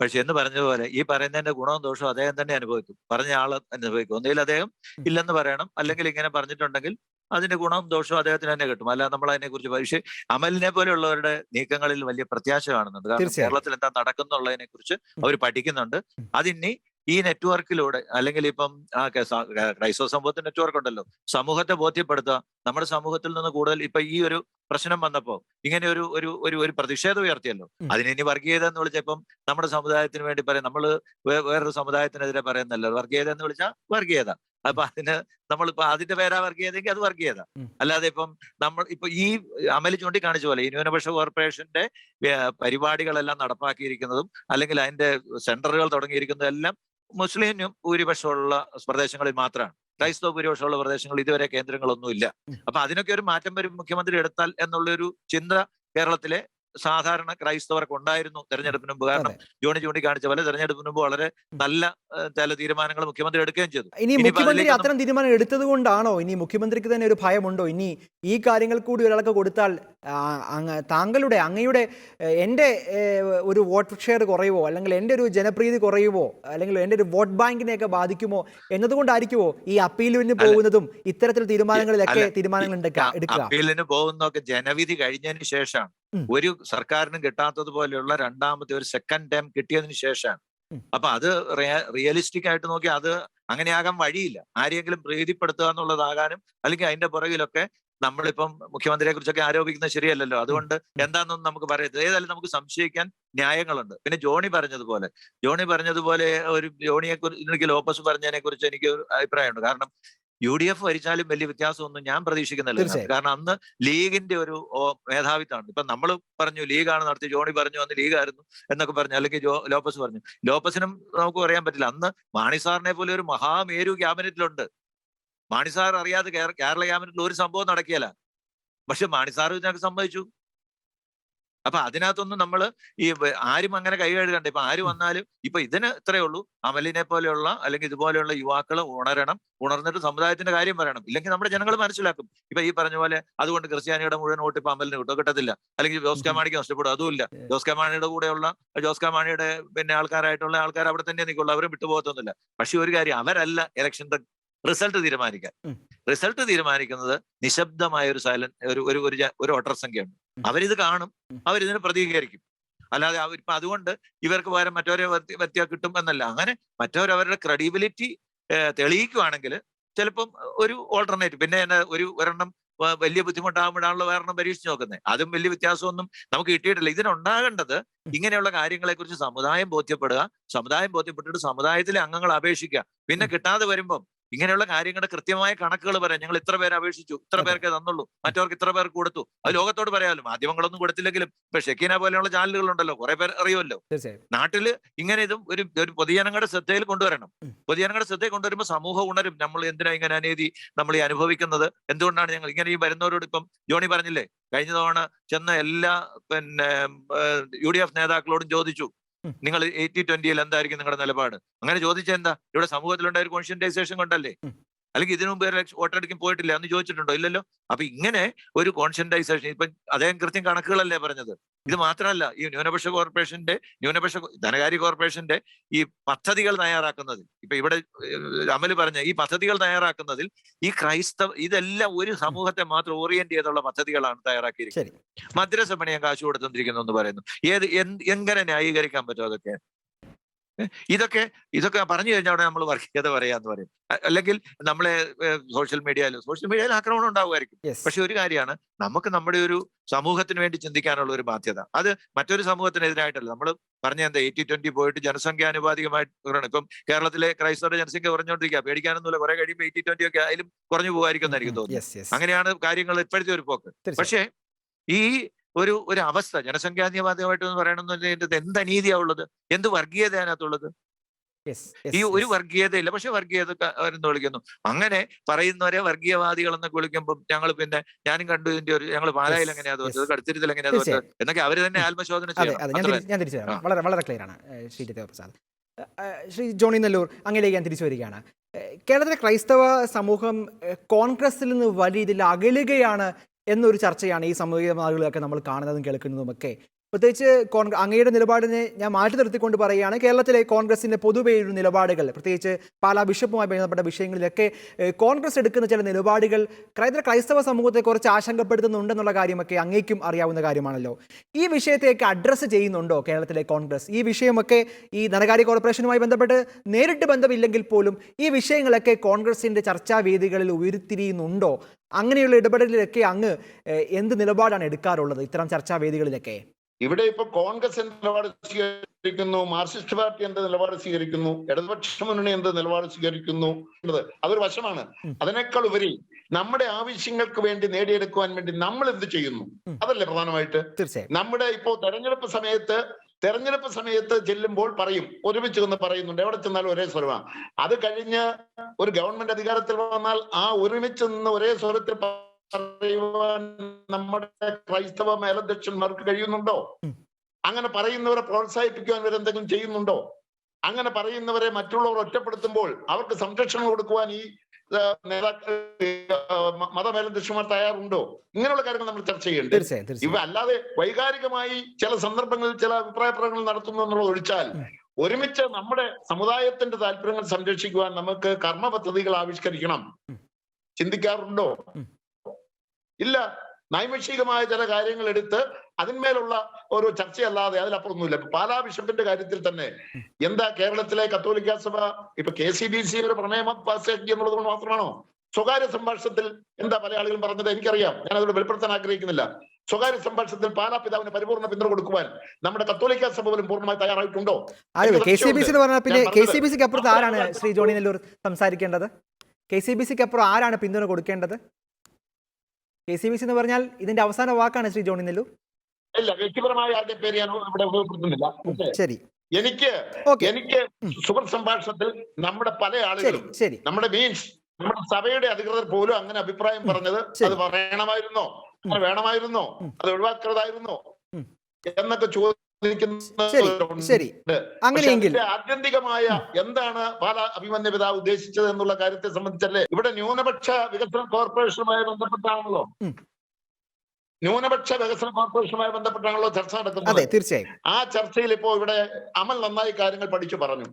പക്ഷെ എന്ന് പറഞ്ഞതുപോലെ ഈ പറയുന്നതിന്റെ ഗുണവും ദോഷവും അദ്ദേഹം തന്നെ അനുഭവിക്കും, പറഞ്ഞ ആൾ അനുഭവിക്കും. ഒന്നുകിൽ അദ്ദേഹം ഇല്ലെന്ന് പറയണം, അല്ലെങ്കിൽ ഇങ്ങനെ പറഞ്ഞിട്ടുണ്ടെങ്കിൽ അതിന്റെ ഗുണവും ദോഷവും അദ്ദേഹത്തിന് തന്നെ കിട്ടും. അല്ല നമ്മൾ അതിനെക്കുറിച്ച് പക്ഷേ അമലിനെ പോലെയുള്ളവരുടെ നീക്കങ്ങളിൽ വലിയ പ്രത്യാശ കാണുന്നുണ്ട്. കാരണം കേരളത്തിൽ എന്താ നടക്കുന്നുള്ളതിനെ കുറിച്ച് അവർ പഠിക്കുന്നുണ്ട്. അതിനി ഈ നെറ്റ്വർക്കിലൂടെ, അല്ലെങ്കിൽ ഇപ്പം ക്രൈസ്തവ സമൂഹത്തിന്റെ നെറ്റ്വർക്ക് ഉണ്ടല്ലോ, സമൂഹത്തെ ബോധ്യപ്പെടുത്തുക. നമ്മുടെ സമൂഹത്തിൽ നിന്ന് കൂടുതൽ ഇപ്പൊ ഈ ഒരു പ്രശ്നം വന്നപ്പോ ഇങ്ങനെ ഒരു പ്രതിഷേധം ഉയർത്തിയല്ലോ, അതിനി വർഗീയത എന്ന് വിളിച്ചപ്പം നമ്മുടെ സമുദായത്തിന് വേണ്ടി പറയാം, നമ്മള് വേറൊരു സമുദായത്തിനെതിരെ പറയുന്നല്ലോ. വർഗീയത എന്ന് വിളിച്ചാൽ വർഗീയത. അപ്പൊ അതിന് നമ്മളിപ്പോ അതിന്റെ പേരാ വർഗീയതയെങ്കിൽ അത് വർഗീയത. അല്ലാതെ ഇപ്പം നമ്മൾ ഇപ്പൊ ഈ അമല് ചൂണ്ടിക്കാണിച്ച പോലെ ഈ ന്യൂനപക്ഷ കോർപ്പറേഷന്റെ പരിപാടികളെല്ലാം നടപ്പാക്കിയിരിക്കുന്നതും അല്ലെങ്കിൽ അതിന്റെ സെന്ററുകൾ തുടങ്ങിയിരിക്കുന്നതും എല്ലാം മുസ്ലിം ഭൂരിപക്ഷമുള്ള പ്രദേശങ്ങളിൽ മാത്രമാണ്. ക്രൈസ്തവ ഭൂരിപക്ഷമുള്ള പ്രദേശങ്ങളിൽ ഇതുവരെ കേന്ദ്രങ്ങളൊന്നുമില്ല. അപ്പൊ അതിനൊക്കെ ഒരു മാറ്റം വരും മുഖ്യമന്ത്രി എടുത്താൽ എന്നുള്ളൊരു ചിന്ത കേരളത്തിലെ സാധാരണ ക്രൈസ്തവർക്ക് ഉണ്ടായിരുന്നു തെരഞ്ഞെടുപ്പിന് മുമ്പ്. കാരണം ജോണി ചൂണ്ടിക്കാണിച്ച പോലെ തെരഞ്ഞെടുപ്പിന് മുമ്പ് വളരെ നല്ല ചില തീരുമാനങ്ങൾ മുഖ്യമന്ത്രി എടുക്കുകയും ചെയ്തു. ഇനി മുഖ്യമന്ത്രി അത്തരം തീരുമാനം എടുത്തത് കൊണ്ടാണോ ഇനി മുഖ്യമന്ത്രിക്ക് തന്നെ ഒരു ഭയമുണ്ടോ, ഇനി ഈ കാര്യങ്ങൾ കൂടി ഒരാൾക്ക് കൊടുത്താൽ അങ്ങയുടെ എൻ്റെ ഒരു വോട്ട് ഷെയർ കുറയുമോ, അല്ലെങ്കിൽ എൻ്റെ ഒരു ജനപ്രീതി കുറയുമോ, അല്ലെങ്കിൽ എൻ്റെ ഒരു വോട്ട് ബാങ്കിനെയൊക്കെ ബാധിക്കുമോ എന്നതുകൊണ്ടായിരിക്കുമോ ഈ അപ്പീലിന് പോകുന്നതും ഇത്തരത്തിൽ തീരുമാനങ്ങളിലൊക്കെ തീരുമാനങ്ങൾ എടുക്കുക? അപ്പീലിന് പോകുന്നതൊക്കെ ജനവിധി കഴിഞ്ഞതിന് ശേഷമാണ്. ഒരു സർക്കാരിനും കിട്ടാത്തതുപോലെയുള്ള രണ്ടാമത്തെ ഒരു സെക്കൻഡ് ടൈം കിട്ടിയതിന് ശേഷമാണ്. അപ്പൊ അത് റിയലിസ്റ്റിക് ആയിട്ട് നോക്കി അത് അങ്ങനെയാകാൻ വഴിയില്ല. ആരെയെങ്കിലും പ്രീതിപ്പെടുത്തുക എന്നുള്ളതാകാനും അല്ലെങ്കിൽ അതിന്റെ പുറകിലൊക്കെ നമ്മളിപ്പം മുഖ്യമന്ത്രിയെ കുറിച്ചൊക്കെ ആരോപിക്കുന്നത് ശരിയല്ലല്ലോ. അതുകൊണ്ട് എന്താണെന്നൊന്നും നമുക്ക് പറയരുത്. ഏതായാലും നമുക്ക് സംശയിക്കാൻ ന്യായങ്ങളുണ്ട്. പിന്നെ ജോണി പറഞ്ഞതുപോലെ ഒരു ജോണിയെ കുറിച്ച് ലോപ്പസ് പറഞ്ഞതിനെ കുറിച്ച് എനിക്ക് ഒരു അഭിപ്രായമുണ്ട്. കാരണം UDF ഭരിച്ചാലും വലിയ വ്യത്യാസമൊന്നും ഞാൻ പ്രതീക്ഷിക്കുന്നില്ല. കാരണം അന്ന് ലീഗിന്റെ ഒരു മേധാവിത്വമാണ്. ഇപ്പൊ നമ്മൾ പറഞ്ഞു ലീഗാണ് നടത്തി, ജോണി പറഞ്ഞു അന്ന് ലീഗായിരുന്നു എന്നൊക്കെ പറഞ്ഞു, അല്ലെങ്കിൽ ലോപ്പസ് പറഞ്ഞു. ലോപ്പസിനും നമുക്ക് പറയാൻ പറ്റില്ല. അന്ന് മാണിസാറിനെ പോലെ ഒരു മഹാമേരു ക്യാബിനറ്റിലുണ്ട്. മാണിസാർ അറിയാതെ കേരള ക്യാബിനറ്റിൽ ഒരു സംഭവം നടക്കിയല്ല. പക്ഷെ മാണിസാർ ഇതിനൊക്കെ സമ്മതിച്ചു. അപ്പൊ അതിനകത്തൊന്നും നമ്മൾ ഈ ആരും അങ്ങനെ കൈ കഴുകണ്ട. ഇപ്പൊ ആര് വന്നാലും ഇപ്പൊ ഇതിന് ഇത്രയേ ഉള്ളൂ, അമലിനെ പോലെയുള്ള അല്ലെങ്കിൽ ഇതുപോലെയുള്ള യുവാക്കൾ ഉണർന്നിട്ട് സമുദായത്തിന്റെ കാര്യം പറയണം. ഇല്ലെങ്കിൽ നമ്മുടെ ജനങ്ങൾ മനസ്സിലാക്കും. ഇപ്പൊ ഈ പറഞ്ഞ പോലെ അതുകൊണ്ട് ക്രിസ്ത്യാനിയുടെ മുഴുവൻ വോട്ട് ഇപ്പൊ അമലിന് കിട്ടത്തില്ല, അല്ലെങ്കിൽ ജോസ് കെ മാണിക്ക് നഷ്ടപ്പെടും, അതുമില്ല. ജോസ് കെ മാണിയുടെ കൂടെയുള്ള ജോസ് കെ മാണിയുടെ പിന്നെ ആൾക്കാരായിട്ടുള്ള ആൾക്കാർ അവിടെ തന്നെ നിൽക്കുള്ളൂ, അവരും വിട്ടുപോകത്തൊന്നുമില്ല. പക്ഷെ ഒരു കാര്യം, അവരല്ല ഇലക്ഷന്റെ റിസൾട്ട് തീരുമാനിക്കുന്നത് നിശബ്ദമായ ഒരു ഒരു വോട്ടർ സംഖ്യയുണ്ട്. അവരിത് കാണും, അവരിതിനെ പ്രതികരിക്കും. അല്ലാതെ ഇപ്പൊ അതുകൊണ്ട് ഇവർക്ക് പകരം മറ്റവരെ വ്യക്തിയെ കിട്ടും എന്നല്ല. അങ്ങനെ മറ്റവരവരുടെ ക്രെഡിബിലിറ്റി തെളിയിക്കുവാണെങ്കിൽ ചിലപ്പം ഒരു ഓൾട്ടർനേറ്റീവ്. പിന്നെ ഒരെണ്ണം വലിയ ബുദ്ധിമുട്ടാകുമ്പോഴാണല്ലോ വേറെണ്ണം പരീക്ഷിച്ച് നോക്കുന്നത്. അതും വലിയ വ്യത്യാസമൊന്നും നമുക്ക് കിട്ടിയിട്ടില്ല. ഇതിനുണ്ടാകേണ്ടത് ഇങ്ങനെയുള്ള കാര്യങ്ങളെ കുറിച്ച് സമുദായം ബോധ്യപ്പെട്ടിട്ട് സമുദായത്തിലെ അംഗങ്ങൾ അപേക്ഷിക്കുക. പിന്നെ കിട്ടാതെ വരുമ്പം ഇങ്ങനെയുള്ള കാര്യങ്ങളുടെ കൃത്യമായ കണക്കുകൾ പറയാം. ഞങ്ങൾ ഇത്ര പേരെ അപേക്ഷിച്ചു, ഇത്ര പേർക്ക് തന്നുള്ളൂ, മറ്റവർക്ക് ഇത്ര പേർക്ക് കൊടുത്തു. അത് ലോകത്തോട് പറയാമല്ലോ. മാധ്യമങ്ങളൊന്നും കൊടുത്തില്ലെങ്കിലും ഇപ്പൊ ഷെക്കീന പോലെയുള്ള ചാനലുകളുണ്ടല്ലോ, കുറെ പേർ അറിയുമല്ലോ. നാട്ടില് ഇങ്ങനെ ഇതും ഒരു പൊതുജനങ്ങളുടെ ശ്രദ്ധയിൽ കൊണ്ടുവരണം. പൊതുജനങ്ങളുടെ ശ്രദ്ധയിൽ കൊണ്ടുവരുമ്പോൾ സമൂഹം ഉണരും. നമ്മൾ എന്തിനാ ഇങ്ങനെ അനീതി നമ്മൾ ഈ അനുഭവിക്കുന്നത്, എന്തുകൊണ്ടാണ് ഞങ്ങൾ ഇങ്ങനെ ഈ വരുന്നവരോട്. ഇപ്പം ജോണി പറഞ്ഞില്ലേ, കഴിഞ്ഞ തവണ ചെന്ന എല്ലാ UDF നേതാക്കളോടും ചോദിച്ചു, നിങ്ങൾ 80-20 എന്തായിരിക്കും നിങ്ങളുടെ നിലപാട്? അങ്ങനെ ചോദിച്ചെന്താ? ഇവിടെ സമൂഹത്തിലുണ്ടായ ഒരു കോൺഷ്യന്റൈസേഷൻ കൊണ്ടല്ലേ. അല്ലെങ്കിൽ ഇതിനു മുമ്പ് വോട്ടെടുക്കും പോയിട്ടില്ല എന്ന് ചോദിച്ചിട്ടുണ്ടോ? ഇല്ലല്ലോ. അപ്പൊ ഇങ്ങനെ ഒരു കോൺഷ്യന്റൈസേഷൻ, ഇപ്പൊ അദ്ദേഹം കൃത്യം കണക്കുകളല്ലേ പറഞ്ഞത്. ഇത് മാത്രമല്ല, ഈ ന്യൂനപക്ഷ ധനകാര്യ കോർപ്പറേഷന്റെ ഈ പദ്ധതികൾ തയ്യാറാക്കുന്നതിൽ, ഇപ്പൊ ഇവിടെ അമൽ പറഞ്ഞ ഈ പദ്ധതികൾ തയ്യാറാക്കുന്നതിൽ ഈ ഇതെല്ലാം ഒരു സമൂഹത്തെ മാത്രം ഓറിയന്റ് ചെയ്തുള്ള പദ്ധതികളാണ് തയ്യാറാക്കിയിരിക്കുന്നത്. മദ്രസ പണിയാൻ കാശ് കൊടുത്തോണ്ടിരിക്കുന്നു എന്ന് പറയുന്നു. എങ്ങനെ ന്യായീകരിക്കാൻ പറ്റും അതൊക്കെ? ഇതൊക്കെ പറഞ്ഞു കഴിഞ്ഞാൽ അവിടെ നമ്മൾ വർഗീയത പറയാന്ന് പറയും. അല്ലെങ്കിൽ നമ്മളെ സോഷ്യൽ മീഡിയയിൽ ആക്രമണം ഉണ്ടാവുമായിരിക്കും. പക്ഷെ ഒരു കാര്യമാണ്, നമുക്ക് നമ്മുടെ ഒരു സമൂഹത്തിന് വേണ്ടി ചിന്തിക്കാനുള്ള ഒരു ബാധ്യത. അത് മറ്റൊരു സമൂഹത്തിനെതിരായിട്ടല്ല. നമ്മൾ പറഞ്ഞ എന്താ 80-20 പോയിട്ട് ജനസംഖ്യാനുപാതികമായിട്ട് ഇപ്പം കേരളത്തിലെ ക്രൈസ്തവരുടെ ജനസംഖ്യ കുറഞ്ഞുകൊണ്ടിരിക്കുക. പേടിക്കാനൊന്നുമില്ല, കുറെ കഴിയുമ്പോൾ 80-20 ഒക്കെ ആയാലും കുറഞ്ഞു പോകുമായിരിക്കും എന്നായിരിക്കും തോന്നുന്നത്. അങ്ങനെയാണ് കാര്യങ്ങൾ ഇപ്പോഴത്തെ ഒരു പോക്ക്. പക്ഷേ ഈ ഒരു അവസ്ഥ ജനസംഖ്യാനുപാതികമായിട്ട് എന്ന് പറയണമെന്നുള്ളത് എന്ത് അനീതിയാ ഉള്ളത്? എന്ത് വർഗീയത അതിനകത്തുള്ളത്? ഈ ഒരു വർഗീയതയില്ല. പക്ഷെ വർഗീയത എന്ന് വിളിക്കുന്നു. അങ്ങനെ പറയുന്നവരെ വർഗീയവാദികൾ എന്നൊക്കെ വിളിക്കുമ്പോൾ ഞാനും കണ്ടു ഇതിന്റെ ഒരു, ഞങ്ങൾ പാലായിൽ എങ്ങനെയാ തോറ്റത്, കടുത്തിരുത്തിൽ എങ്ങനെയാ തോറ്റത് എന്നൊക്കെ അവര് തന്നെ ആത്മശോധന ചെയ്യണം. വളരെ ക്ലിയർ ആണ് ശ്രീ ദേവപ്രസാദ്. ശ്രീ ജോണി നെല്ലൂർ, അങ്ങനെയൊക്കെ ഞാൻ തിരിച്ചു വരികയാണ്. കേരളത്തിലെ ക്രൈസ്തവ സമൂഹം കോൺഗ്രസിൽ നിന്ന് വലിയ രീതിയിൽ അകലുകയാണ് എന്നൊരു ചർച്ചയാണ് ഈ സാമൂഹിക മാധ്യമങ്ങളിലൊക്കെ നമ്മൾ കാണുന്നതും കേൾക്കുന്നതുമൊക്കെ. പ്രത്യേകിച്ച് അങ്ങയുടെ നിലപാടിനെ ഞാൻ മാറ്റി നിർത്തിക്കൊണ്ട് പറയുകയാണ്, കേരളത്തിലെ കോൺഗ്രസിൻ്റെ പൊതുവേ ഒരു നിലപാടുകൾ, പ്രത്യേകിച്ച് പാലാ ബിഷപ്പുമായി ബന്ധപ്പെട്ട വിഷയങ്ങളിലൊക്കെ കോൺഗ്രസ് എടുക്കുന്ന ചില നിലപാടുകൾ ക്രൈസ്തവ സമൂഹത്തെ കുറച്ച് ആശങ്കപ്പെടുത്തുന്നുണ്ടെന്നുള്ള കാര്യമൊക്കെ അങ്ങേക്കും അറിയാവുന്ന കാര്യമാണല്ലോ. ഈ വിഷയത്തെയൊക്കെ അഡ്രസ്സ് ചെയ്യുന്നുണ്ടോ കേരളത്തിലെ കോൺഗ്രസ്? ഈ വിഷയമൊക്കെ ഈ ധനകാര്യ കോർപ്പറേഷനുമായി ബന്ധപ്പെട്ട് നേരിട്ട് ബന്ധമില്ലെങ്കിൽ പോലും ഈ വിഷയങ്ങളൊക്കെ കോൺഗ്രസിൻ്റെ ചർച്ചാവേദികളിൽ ഉയർത്തിരിയുന്നുണ്ടോ? അങ്ങനെയുള്ള ഇടപെടലിലൊക്കെ അങ്ങ് എന്ത് നിലപാടാണ് എടുക്കാറുള്ളത് ഇത്തരം ചർച്ചാവേദികളിലൊക്കെ? ഇവിടെ ഇപ്പൊ കോൺഗ്രസ് എന്ത് നിലപാട് സ്വീകരിക്കുന്നു, മാർക്സിസ്റ്റ് പാർട്ടി എന്ത് നിലപാട് സ്വീകരിക്കുന്നു, ഇടതുപക്ഷ മുന്നണി എന്ത് നിലപാട് സ്വീകരിക്കുന്നു, അതൊരു വശമാണ്. അതിനേക്കാൾ ഉപരി നമ്മുടെ ആവശ്യങ്ങൾക്ക് വേണ്ടി നേടിയെടുക്കുവാൻ വേണ്ടി നമ്മൾ എന്ത് ചെയ്യുന്നു, അതല്ലേ പ്രധാനമായിട്ട്. നമ്മുടെ ഇപ്പോ തെരഞ്ഞെടുപ്പ് സമയത്ത് ചെല്ലുമ്പോൾ പറയും, ഒരുമിച്ച് നിന്ന് പറയുന്നുണ്ട്, എവിടെ ചെന്നാലും ഒരേ സ്വരമാണ്. അത് കഴിഞ്ഞ് ഒരു ഗവൺമെന്റ് അധികാരത്തിൽ വന്നാൽ ആ ഒരുമിച്ച് നിന്ന് ഒരേ സ്വരത്തിൽ പറയുവാൻ നമ്മുടെ ക്രൈസ്തവ മേലധ്യക്ഷന്മാർക്ക് കഴിയുന്നുണ്ടോ? അങ്ങനെ പറയുന്നവരെ പ്രോത്സാഹിപ്പിക്കുവാൻ ഇവരെന്തെങ്കിലും ചെയ്യുന്നുണ്ടോ? അങ്ങനെ പറയുന്നവരെ മറ്റുള്ളവർ ഒറ്റപ്പെടുത്തുമ്പോൾ അവർക്ക് സംരക്ഷണം കൊടുക്കുവാൻ ഈ മതമേലധ്യക്ഷന്മാർ തയ്യാറുണ്ടോ? ഇങ്ങനെയുള്ള കാര്യങ്ങൾ നമ്മൾ ചർച്ച ചെയ്യേണ്ടത്. ഇവ അല്ലാതെ വൈകാരികമായി ചില സന്ദർഭങ്ങളിൽ ചില അഭിപ്രായ പ്രകടനങ്ങൾ നടത്തുന്നു എന്നുള്ളത് ഒഴിച്ചാൽ ഒരുമിച്ച് നമ്മുടെ സമുദായത്തിന്റെ താല്പര്യങ്ങൾ സംരക്ഷിക്കുവാൻ നമുക്ക് കർമ്മ പദ്ധതികൾ ആവിഷ്കരിക്കണം. ചിന്തിക്കാറുണ്ടോ? ഇല്ല. നൈമിഷികമായ ചില കാര്യങ്ങൾ എടുത്ത് അതിന്മേലുള്ള ഒരു ചർച്ചയല്ലാതെ അതിലപ്പുറമൊന്നുമില്ല. പാലാ ബിഷപ്പിന്റെ കാര്യത്തിൽ തന്നെ എന്താ കേരളത്തിലെ കത്തോലിക്ക സഭ ഇപ്പൊ KCBC ഒരു പ്രമേയം പാസ്സാക്കി എന്നുള്ളത് കൊണ്ട് മാത്രമാണോ? സ്വകാര്യ സംഭാഷണത്തിൽ എന്താ പല ആളുകളും പറഞ്ഞത് എനിക്കറിയാം, ഞാൻ അതോട് വെളിപ്പെടുത്താൻ ആഗ്രഹിക്കുന്നില്ല. സ്വകാര്യ സംഭാഷണത്തിൽ പാലാ പിതാവിന് പരിപൂർണ്ണ പിന്തുണ കൊടുക്കുവാൻ നമ്മുടെ കത്തോലിക്ക സഭ പോലും പൂർണ്ണമായി തയ്യാറായിട്ടുണ്ടോ? KCBCക്ക് അപ്പുറത്ത് ആരാണ് ശ്രീ ജോണി നെല്ലൂർ സംസാരിക്കേണ്ടത്? KCBCക്ക് അപ്പുറം ആരാണ് പിന്തുണ കൊടുക്കേണ്ടത്? KCBC എന്ന് പറഞ്ഞാൽ ഇതിന്റെ അവസാന വാക്കാണ് ശ്രീ ജോണി നെല്ലൂർ. ഇല്ല, വ്യക്തിപരമായ ആരുടെ പേര് ഞാൻ ഇവിടെ ഉപയോഗപ്പെടുത്തുന്നില്ല. ശരി, എനിക്ക് സുഹൃത്ത് സംഭാഷണത്തിൽ നമ്മുടെ പല ആളുകളും നമ്മുടെ സഭയുടെ അധികൃതർ പോലും അങ്ങനെ അഭിപ്രായം പറഞ്ഞത് അത് പറയണമായിരുന്നോ, അത് വേണമായിരുന്നോ, അത് ഒഴിവാക്കരുതായിരുന്നോ എന്നൊക്കെ അങ്ങനെയെങ്കിൽ ആത്യന്തികമായ എന്താണ് പാലാ അഭിമന്യ പിതാവ് ഉദ്ദേശിച്ചത് എന്നുള്ള കാര്യത്തെ സംബന്ധിച്ചല്ലേ ഇവിടെ ന്യൂനപക്ഷ വികസന കോർപ്പറേഷനുമായി ബന്ധപ്പെട്ടാണല്ലോ ചർച്ച നടക്കുന്നത്. തീർച്ചയായും ആ ചർച്ചയിൽ ഇപ്പോ ഇവിടെ അമൽ നന്നായി കാര്യങ്ങൾ പഠിച്ചു പറഞ്ഞു.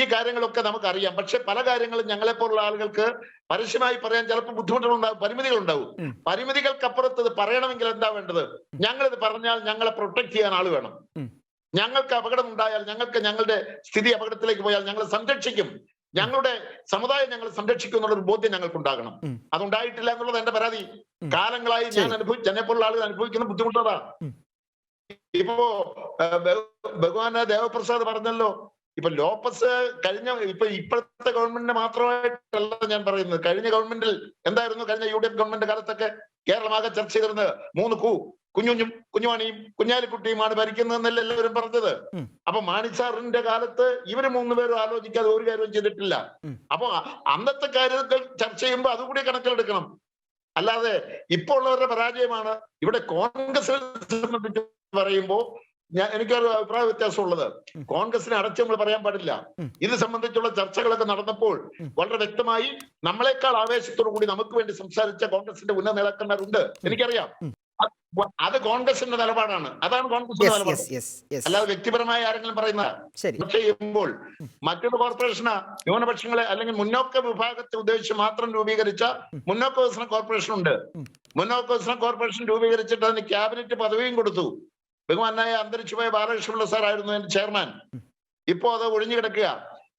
ഈ കാര്യങ്ങളൊക്കെ നമുക്കറിയാം. പക്ഷെ പല കാര്യങ്ങളും ഞങ്ങളെപ്പോലുള്ള ആളുകൾക്ക് പരസ്യമായി പറയാൻ ചിലപ്പോൾ ബുദ്ധിമുട്ടുകളുണ്ടാവും, പരിമിതികളുണ്ടാവും. പരിമിതികൾക്കപ്പുറത്ത് ഇത് പറയണമെങ്കിൽ എന്താ വേണ്ടത്? ഞങ്ങളിത് പറഞ്ഞാൽ ഞങ്ങളെ പ്രൊട്ടക്ട് ചെയ്യാൻ ആള് വേണം. ഞങ്ങൾക്ക് അപകടം ഉണ്ടായാൽ, ഞങ്ങളുടെ സ്ഥിതി അപകടത്തിലേക്ക് പോയാൽ ഞങ്ങളെ സംരക്ഷിക്കും, ഞങ്ങളുടെ സമുദായം ഞങ്ങൾ സംരക്ഷിക്കും എന്നുള്ളൊരു ബോധ്യം ഞങ്ങൾക്ക് ഉണ്ടാകണം. അതുണ്ടായിട്ടില്ല എന്നുള്ളത് എന്റെ പരാതി. കാലങ്ങളായി എന്നെപ്പോലുള്ള ആളുകൾ അനുഭവിക്കുന്ന ബുദ്ധിമുട്ടതാ. ഇപ്പോ ഭഗവാന് ദേവപ്രസാദ് പറഞ്ഞല്ലോ, ഇപ്പൊ ലോപ്പസ് ഇപ്പോഴത്തെ ഗവൺമെന്റിനെ മാത്രമായിട്ടല്ല ഞാൻ പറയുന്നത്. കഴിഞ്ഞ ഗവൺമെന്റിൽ എന്തായിരുന്നു? കഴിഞ്ഞ UDF ഗവൺമെന്റ് കാലത്തൊക്കെ കേരളമാകെ ചർച്ച ചെയ്തിരുന്നത് 3 കുഞ്ഞുമാണിയും കുഞ്ഞാലിക്കുട്ടിയുമാണ് ഭരിക്കുന്നതെന്നല്ല എല്ലാവരും പറഞ്ഞത്. അപ്പൊ മാണി സാറിന്റെ കാലത്ത് ഇവര് 3 പേരും ആലോചിക്കാതെ ഒരു കാര്യവും ചെയ്തിട്ടില്ല. അപ്പൊ അന്നത്തെ കാര്യങ്ങൾ ചർച്ച ചെയ്യുമ്പോൾ അതുകൂടി കണക്കിലെടുക്കണം. അല്ലാതെ ഇപ്പോൾ ഉള്ളവരുടെ പരാജയമാണ്. ഇവിടെ കോൺഗ്രസിനെ സംബന്ധിച്ച് പറയുമ്പോൾ എനിക്കൊരു അഭിപ്രായ വ്യത്യാസമുള്ളത്, കോൺഗ്രസിനെ അടച്ചു നമ്മൾ പറയാൻ പാടില്ല. ഇത് സംബന്ധിച്ചുള്ള ചർച്ചകളൊക്കെ നടന്നപ്പോൾ വളരെ വ്യക്തമായി നമ്മളെക്കാൾ ആവേശത്തോടു കൂടി നമുക്ക് വേണ്ടി സംസാരിച്ച കോൺഗ്രസിന്റെ ഉന്നത നേതാക്കന്മാരുണ്ട്, എനിക്കറിയാം. അത് കോൺഗ്രസിന്റെ നിലപാടാണ്, അതാണ് കോൺഗ്രസിന്റെ നിലപാട്, അല്ലാതെ വ്യക്തിപരമായ ആരെങ്കിലും പറയുന്ന. പക്ഷേ ചെയ്യുമ്പോൾ മറ്റൊരു കോർപ്പറേഷന് ന്യൂനപക്ഷങ്ങളെ അല്ലെങ്കിൽ മുന്നോക്ക വിഭാഗത്തെ ഉദ്ദേശിച്ച് മാത്രം രൂപീകരിച്ച മുന്നോക്ക വികസന കോർപ്പറേഷൻ ഉണ്ട്. മുന്നോക്ക വികസന കോർപ്പറേഷൻ രൂപീകരിച്ചിട്ട് അതിന് ക്യാബിനറ്റ് പദവിയും കൊടുത്തു. ബഹുമാനായ അന്തരിച്ചുപോയ ബാലകൃഷ്ണപിള്ള സാർ ആയിരുന്നു അതിന്റെ ചെയർമാൻ. ഇപ്പോ അത് ഒഴിഞ്ഞു കിടക്കുക.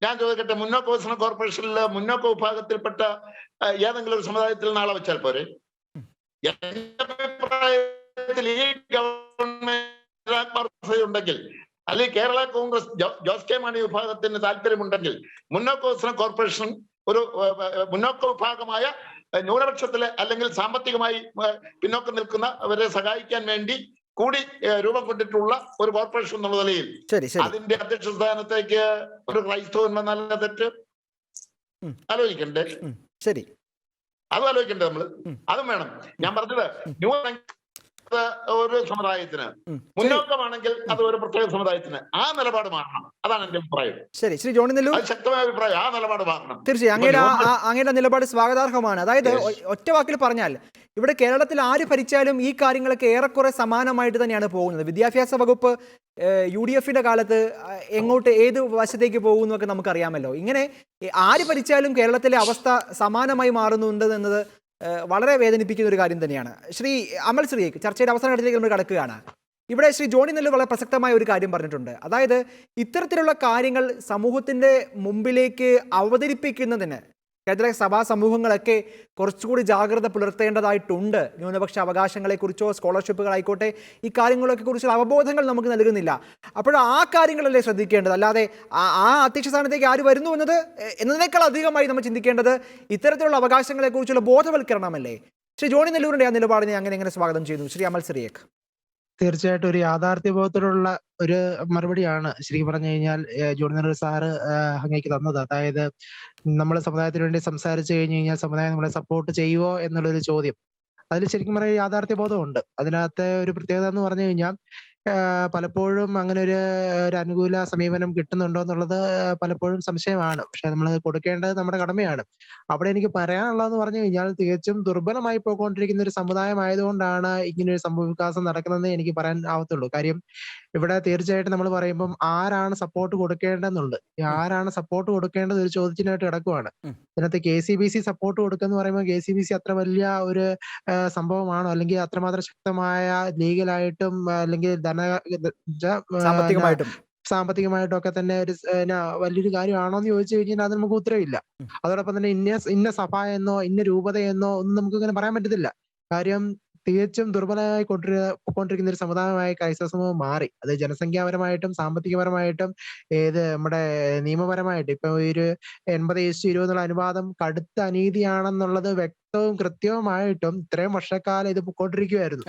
ഞാൻ ചോദിക്കട്ടെ, മുന്നോക്ക വികസന കോർപ്പറേഷനിൽ മുന്നോക്ക വിഭാഗത്തിൽപ്പെട്ട ഏതെങ്കിലും ഒരു സമുദായത്തിൽ നാളെ വെച്ചാൽ പോരെ? എന്റെ അഭിപ്രായത്തിൽ ഈ ഗവൺമെന്റ് ഉണ്ടെങ്കിൽ, അല്ലെങ്കിൽ കേരള കോൺഗ്രസ് ജോസ് കെ മാണി വിഭാഗത്തിന് താല്പര്യമുണ്ടെങ്കിൽ, മുന്നോക്ക വികസന കോർപ്പറേഷൻ ഒരു മുന്നോക്ക വിഭാഗമായ ന്യൂനപക്ഷത്തിലെ അല്ലെങ്കിൽ സാമ്പത്തികമായി പിന്നോക്കം നിൽക്കുന്നവരെ സഹായിക്കാൻ വേണ്ടി കൂടി രൂപം കൊണ്ടിട്ടുള്ള ഒരു കോർപ്പറേഷൻ എന്നുള്ള നിലയിൽ അതിന്റെ അധ്യക്ഷ സ്ഥാനത്തേക്ക് ഒരു ക്രൈസ്തവൻ നല്ല തെറ്റ് ആലോചിക്കണ്ടേ? ശരി, അതും ആലോചിക്കണ്ടേ നമ്മള്? അതും വേണം. ഞാൻ പറഞ്ഞത് ഒരു സമുദായത്തിന് മുന്നോക്കമാണെങ്കിൽ അത് ഒരു പ്രത്യേക സമുദായത്തിന് ആ നിലപാട് മാറണം. അതാണ് എന്റെ അഭിപ്രായം. ശരി, ശ്രീ ജോണി നെല്ലൂർ, ശക്തമായ അഭിപ്രായം, ആ നിലപാട് മാറണം. തീർച്ചയായും അങ്ങയുടെ നിലപാട് സ്വാഗതാർഹമാണ്. അതായത് ഒറ്റ വാക്കിൽ പറഞ്ഞാൽ ഇവിടെ കേരളത്തിൽ ആര് ഭരിച്ചാലും ഈ കാര്യങ്ങളൊക്കെ ഏറെക്കുറെ സമാനമായിട്ട് തന്നെയാണ് പോകുന്നത്. വിദ്യാഭ്യാസ വകുപ്പ് UDF-ന്റെ കാലത്ത് എങ്ങോട്ട് ഏത് വശത്തേക്ക് പോകുന്നൊക്കെ നമുക്കറിയാമല്ലോ. ഇങ്ങനെ ആര് ഭരിച്ചാലും കേരളത്തിലെ അവസ്ഥ സമാനമായി മാറുന്നുണ്ട് എന്നത് വളരെ വേദനിപ്പിക്കുന്ന ഒരു കാര്യം തന്നെയാണ്. ശ്രീ അമൽ ശ്രീക്ക് ചർച്ചയുടെ അവസാന ഘട്ടത്തിലേക്ക് നമ്മൾ കടക്കുകയാണ്. ഇവിടെ ശ്രീ ജോണി നെല്ലൂർ വളരെ പ്രസക്തമായ ഒരു കാര്യം പറഞ്ഞിട്ടുണ്ട്. അതായത് ഇത്തരത്തിലുള്ള കാര്യങ്ങൾ സമൂഹത്തിൻ്റെ മുമ്പിലേക്ക് അവതരിപ്പിക്കുന്നതിന് കേന്ദ്ര സഭാ സമൂഹങ്ങളൊക്കെ കുറച്ചുകൂടി ജാഗ്രത പുലർത്തേണ്ടതായിട്ടുണ്ട്. ന്യൂനപക്ഷ അവകാശങ്ങളെക്കുറിച്ചോ സ്കോളർഷിപ്പുകളായിക്കോട്ടെ, ഈ കാര്യങ്ങളൊക്കെ കുറിച്ചുള്ള അവബോധങ്ങൾ നമുക്ക് നൽകുന്നില്ല. അപ്പോൾ ആ കാര്യങ്ങളല്ലേ ശ്രദ്ധിക്കേണ്ടത്, അല്ലാതെ ആ അധ്യക്ഷ സ്ഥാനത്തേക്ക് ആര് വരുന്നു എന്നതിനേക്കാൾ അധികമായി നമ്മൾ ചിന്തിക്കേണ്ടത് ഇത്തരത്തിലുള്ള അവകാശങ്ങളെക്കുറിച്ചുള്ള ബോധവൽക്കരണമല്ലേ? ശ്രീ ജോണി നെല്ലൂരിൻ്റെ ആ നിലപാടിനെ എങ്ങനെ സ്വാഗതം ചെയ്യുന്നു ശ്രീ അമൽ സിറിയക്? തീർച്ചയായിട്ടും ഒരു യാഥാർത്ഥ്യബോധത്തിലുള്ള ഒരു മറുപടിയാണ് ശരിക്കും പറഞ്ഞു കഴിഞ്ഞാൽ ജോണി നെല്ലൂർ സാറ് അങ്ങേക്ക് തന്നത്. അതായത് നമ്മളെ സമുദായത്തിന് വേണ്ടി സംസാരിച്ചു കഴിഞ്ഞു കഴിഞ്ഞാൽ സമുദായം നമ്മളെ സപ്പോർട്ട് ചെയ്യുമോ എന്നുള്ളൊരു ചോദ്യം. അതിൽ ശരിക്കും പറയുക യാഥാർത്ഥ്യബോധമുണ്ട്. അതിനകത്തെ ഒരു പ്രത്യേകത എന്ന് പറഞ്ഞു കഴിഞ്ഞാൽ പലപ്പോഴും അങ്ങനെ ഒരു അനുകൂല സമീപനം കിട്ടുന്നുണ്ടോ എന്നുള്ളത് പലപ്പോഴും സംശയമാണ്. പക്ഷെ നമ്മൾ കൊടുക്കേണ്ടത് നമ്മുടെ കടമയാണ്. അവിടെ എനിക്ക് പറയാനുള്ളതെന്ന് പറഞ്ഞു കഴിഞ്ഞാൽ തികച്ചും ദുർബലമായി പോയിക്കൊണ്ടിരിക്കുന്ന ഒരു സമുദായം ആയതുകൊണ്ടാണ് ഇങ്ങനെ ഒരു സംഭവ വികാസം നടക്കുന്നതെന്ന് എനിക്ക് പറയാൻ ആവത്തുള്ളൂ. കാര്യം ഇവിടെ തീർച്ചയായിട്ടും നമ്മൾ പറയുമ്പം ആരാണ് സപ്പോർട്ട് കൊടുക്കേണ്ടതെന്നുള്ളത്, ആരാണ് സപ്പോർട്ട് കൊടുക്കേണ്ടത് ഒരു ചോദ്യത്തിനായിട്ട് കിടക്കുവാണ്. ഇതിനകത്ത് KCBC സപ്പോർട്ട് കൊടുക്കുക എന്ന് പറയുമ്പോൾ KCBC അത്ര വലിയ ഒരു സംഭവമാണോ, അല്ലെങ്കിൽ അത്രമാത്രം ശക്തമായ ലീഗലായിട്ടും അല്ലെങ്കിൽ സാമ്പത്തികമായിട്ടും ഒക്കെ തന്നെ ഒരു വലിയൊരു കാര്യമാണോ എന്ന് ചോദിച്ചു കഴിഞ്ഞാൽ അത് നമുക്ക് ഉത്തരവില്ല. അതോടൊപ്പം തന്നെ ഇന്ന സഭ എന്നോ ഇന്ന രൂപതയെന്നോ ഒന്നും നമുക്ക് ഇങ്ങനെ പറയാൻ പറ്റത്തില്ല. കാര്യം തികച്ചും ദുർബലമായി കൊണ്ടിരിക്കുന്ന ഒരു സമുദായമായി ക്രൈസ്തവ സമൂഹം മാറി. അത് ജനസംഖ്യാപരമായിട്ടും സാമ്പത്തികപരമായിട്ടും നമ്മുടെ നിയമപരമായിട്ടും ഇപ്പൊ ഒരു 80:20 എന്നുള്ള അനുപാതം കടുത്ത അനീതിയാണെന്നുള്ളത് വ്യക്തവും കൃത്യവുമായിട്ടും ഇത്രയും വർഷക്കാലം ഇത് പൊക്കോണ്ടിരിക്കുകയായിരുന്നു.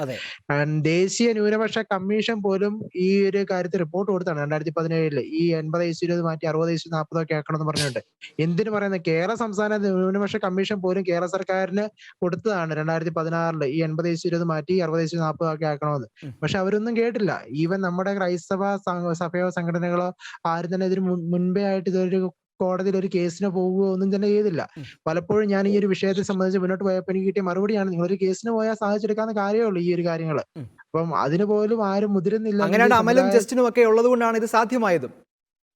ദേശീയ ന്യൂനപക്ഷ കമ്മീഷൻ പോലും ഈ ഒരു കാര്യത്തിൽ റിപ്പോർട്ട് കൊടുത്താണ് 2017 ഈ 80:20 മാറ്റി 60:40 ഒക്കെ ആക്കണമെന്ന് പറഞ്ഞുകൊണ്ട്. എന്തിനു പറയുന്നത്, കേരള സംസ്ഥാന ന്യൂനപക്ഷ കമ്മീഷൻ പോലും കേരള സർക്കാരിന് കൊടുത്തതാണ് 2016 ഈ 80:20 മാറ്റി 60:40 ഒക്കെ ആക്കണമെന്ന്. പക്ഷെ അവരൊന്നും കേട്ടില്ല. ഈവൻ നമ്മുടെ ക്രൈസ്തവ സഭയോ സംഘടനകളോ ആരും തന്നെ ഇതിന് മുൻപേ ആയിട്ട് ഇതൊരു കോടതിയിൽ ഒരു കേസിന് പോവുകയോ ഒന്നും തന്നെ ചെയ്തില്ല. പലപ്പോഴും ഞാൻ ഈ ഒരു വിഷയത്തെ സംബന്ധിച്ച് മുന്നോട്ട് പോയപ്പോൾ എനിക്ക് കിട്ടിയ മറുപടിയാണ്, നിങ്ങളൊരു കേസിന് പോയാൽ സാധിച്ചെടുക്കാവുന്ന കാര്യമുള്ളൂ ഈ ഒരു കാര്യങ്ങള്. അപ്പം അതിന് പോലും ആരും മുതിരുന്നില്ല. അമലും ജസ്റ്റിനും ഒക്കെ ഉള്ളത് കൊണ്ടാണ് ഇത് സാധ്യമായതും.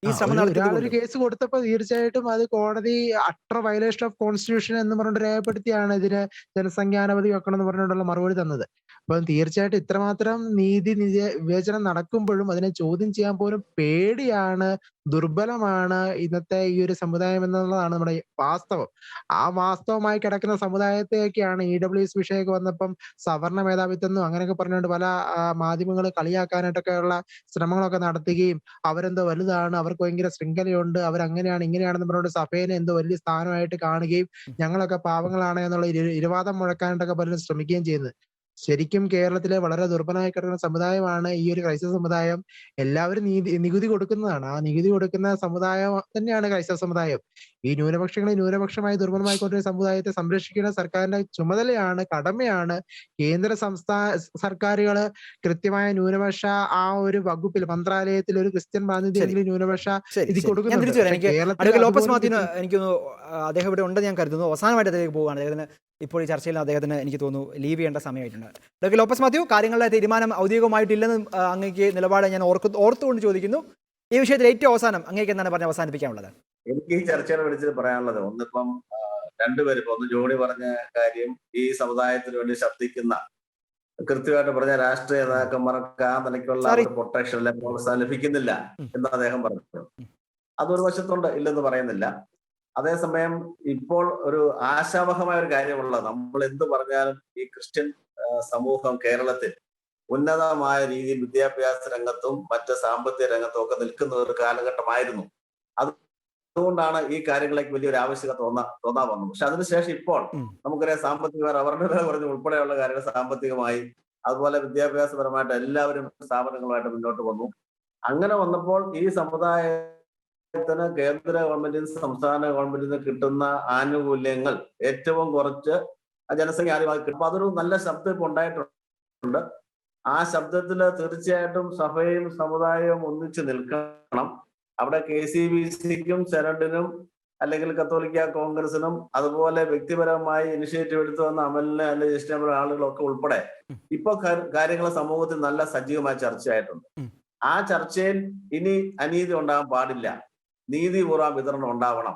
ഒരാളൊരു കേസ് കൊടുത്തപ്പോൾ തീർച്ചയായിട്ടും അത് കോടതി അട്ടർ വയലേഷൻ ഓഫ് കോൺസ്റ്റിറ്റ്യൂഷൻ എന്ന് പറഞ്ഞുകൊണ്ട് രേഖപ്പെടുത്തിയാണ് ഇതിന് ജനസംഖ്യാനവധി വെക്കണം എന്ന് പറഞ്ഞുകൊണ്ടുള്ള മറുപടി തന്നത്. അപ്പം തീർച്ചയായിട്ടും ഇത്രമാത്രം നീതി വിവേചനം നടക്കുമ്പോഴും അതിനെ ചോദ്യം ചെയ്യാൻ പോലും പേടിയാണ്, ദുർബലമാണ് ഇന്നത്തെ ഈ ഒരു സമുദായം എന്നുള്ളതാണ് നമ്മുടെ വാസ്തവം. ആ വാസ്തവമായി കിടക്കുന്ന സമുദായത്തെയൊക്കെയാണ് EWS വിഷയമൊക്കെ വന്നപ്പം സവർണ മേധാവിത്വം അങ്ങനെയൊക്കെ പറഞ്ഞുകൊണ്ട് പല മാധ്യമങ്ങൾ കളിയാക്കാനായിട്ടൊക്കെ ഉള്ള ശ്രമങ്ങളൊക്കെ നടത്തുകയും അവരെന്തോ വലുതാണ്, അവർക്ക് ഭയങ്കര ശൃംഖലയുണ്ട്, അവരങ്ങനെയാണ് ഇങ്ങനെയാണെന്ന് പറഞ്ഞുകൊണ്ട് സഭേനെ എന്തോ വലിയ സ്ഥാനമായിട്ട് കാണുകയും ഞങ്ങളൊക്കെ പാവങ്ങളാണ് എന്നുള്ള ഇരുവാദം മുഴക്കാനായിട്ടൊക്കെ പലരും ശ്രമിക്കുകയും ചെയ്യുന്നത്. ശരിക്കും കേരളത്തിലെ വളരെ ദുർബലമായി കിടക്കുന്ന സമുദായമാണ് ഈ ഒരു ക്രൈസ്തവ സമുദായം. എല്ലാവരും നികുതി കൊടുക്കുന്നതാണ്. ആ നികുതി കൊടുക്കുന്ന സമുദായം തന്നെയാണ് ക്രൈസ്തവ സമുദായം. ഈ ന്യൂനപക്ഷങ്ങളെ ന്യൂനപക്ഷമായി ദുർബലമായി കൊണ്ടുവരുന്ന സമുദായത്തെ സംരക്ഷിക്കുന്ന സർക്കാരിന്റെ ചുമതലയാണ്, കടമയാണ്. കേന്ദ്ര സംസ്ഥാന സർക്കാരുകൾ കൃത്യമായ ന്യൂനപക്ഷ ആ ഒരു വകുപ്പിൽ മന്ത്രാലയത്തിൽ ഒരു ക്രിസ്ത്യൻ പ്രാതിനിധ്യമെങ്കിലും ന്യൂനപക്ഷ ഇത് ഞാൻ കൊടുക്കുന്നുണ്ട്. തിരിച്ചു വരാം. പക്ഷേ എനിക്ക് കേരളത്തിൽ അഡ്വക്കേറ്റ് ലോപ്പസ് അതുപോലും മാത്യുവിന് എനിക്കൊന്ന് അദ്ദേഹം ഇവിടെ ഉണ്ടെന്ന് ഞാൻ കരുതുന്നു. അവസാനമായിട്ട് അദ്ദേഹം പോവുകയാണ്. അദ്ദേഹത്തിന് ഇപ്പോൾ ഈ ചർച്ചയിൽ അദ്ദേഹത്തിന് എനിക്ക് തോന്നുന്നു ലീവ് ചെയ്യേണ്ട സമയമായിട്ടുണ്ട്. അഡ്വക്കേറ്റ് ലോപ്പസ് മാത്യു, കാര്യങ്ങളുടെ തീരുമാനം ഔദ്യോഗികമായിട്ടില്ലെന്ന് അങ്ങേക്ക് നിലപാട് ഞാൻ ഓർത്തുകൊണ്ട് ചോദിക്കുന്നു. ഈ വിഷയത്തിൽ ഏറ്റവും അവസാനം അങ്ങേക്ക് എന്താണ് പറഞ്ഞ് അവസാനിപ്പിക്കാനുള്ളത്? എനിക്ക് ഈ ചർച്ചയുടെ വിളിച്ചിട്ട് പറയാനുള്ളത്, ഒന്നിപ്പം രണ്ടുപേരും, ഒന്ന് ജോണി പറഞ്ഞ കാര്യം, ഈ സമുദായത്തിന് വേണ്ടി ശബ്ദിക്കുന്ന കൃത്യമായിട്ട് പറഞ്ഞ രാഷ്ട്രീയ നേതാക്കന്മാർക്ക് ആ നിലയ്ക്കുള്ള പ്രൊട്ടക്ഷൻ അല്ലെ പ്രോത്സാഹനം ലഭിക്കുന്നില്ല എന്ന് അദ്ദേഹം പറഞ്ഞു. അതൊരു വശത്തുണ്ട്, ഇല്ലെന്ന് പറയുന്നില്ല. അതേസമയം ഇപ്പോൾ ഒരു ആശാവഹമായ ഒരു കാര്യമുള്ള, നമ്മൾ എന്ത് പറഞ്ഞാലും ഈ ക്രിസ്ത്യൻ സമൂഹം കേരളത്തിൽ ഉന്നതമായ രീതിയിൽ വിദ്യാഭ്യാസ രംഗത്തും മറ്റ് സാമ്പത്തിക രംഗത്തും ഒക്കെ നിൽക്കുന്ന ഒരു കാലഘട്ടമായിരുന്നു. അതുകൊണ്ടാണ് ഈ കാര്യങ്ങളിലേക്ക് വലിയൊരു ആവശ്യകത തോന്നാൻ വന്നത്. പക്ഷെ അതിനുശേഷം ഇപ്പോൾ നമുക്കറിയാം, സാമ്പത്തികമായി അവരുടെ പറഞ്ഞു ഉൾപ്പെടെയുള്ള കാര്യങ്ങൾ സാമ്പത്തികമായി, അതുപോലെ വിദ്യാഭ്യാസപരമായിട്ട് എല്ലാവരും സ്ഥാപനങ്ങളുമായിട്ട് മുന്നോട്ട് വന്നു. അങ്ങനെ വന്നപ്പോൾ ഈ സമുദായത്തിന് കേന്ദ്ര ഗവൺമെന്റിന് സംസ്ഥാന ഗവൺമെന്റിന് കിട്ടുന്ന ആനുകൂല്യങ്ങൾ ഏറ്റവും കുറച്ച് ജനസംഖ്യ ആദ്യമായി കിട്ടും. അപ്പൊ അതൊരു നല്ല ശബ്ദം ഇപ്പൊ ഉണ്ടായിട്ടുണ്ട്. ആ ശബ്ദത്തില് തീർച്ചയായിട്ടും സഭയും സമുദായവും ഒന്നിച്ച് നിൽക്കണം. അവിടെ KCBCക്കും സെനറ്റിനും അല്ലെങ്കിൽ കത്തോലിക്ക കോൺഗ്രസിനും അതുപോലെ വ്യക്തിപരമായി ഇനിഷ്യേറ്റീവ് എടുത്തു വന്ന അമലിന് അല്ലെങ്കിൽ ഇഷ്ടംപോലെ ആളുകളൊക്കെ ഉൾപ്പെടെ ഇപ്പൊ കാര്യങ്ങൾ സമൂഹത്തിൽ നല്ല സജീവമായ ചർച്ചയായിട്ടുണ്ട്. ആ ചർച്ചയിൽ ഇനി അനീതി ഉണ്ടാകാൻ പാടില്ല, നീതിപൂർവ്വം വിതരണം ഉണ്ടാവണം.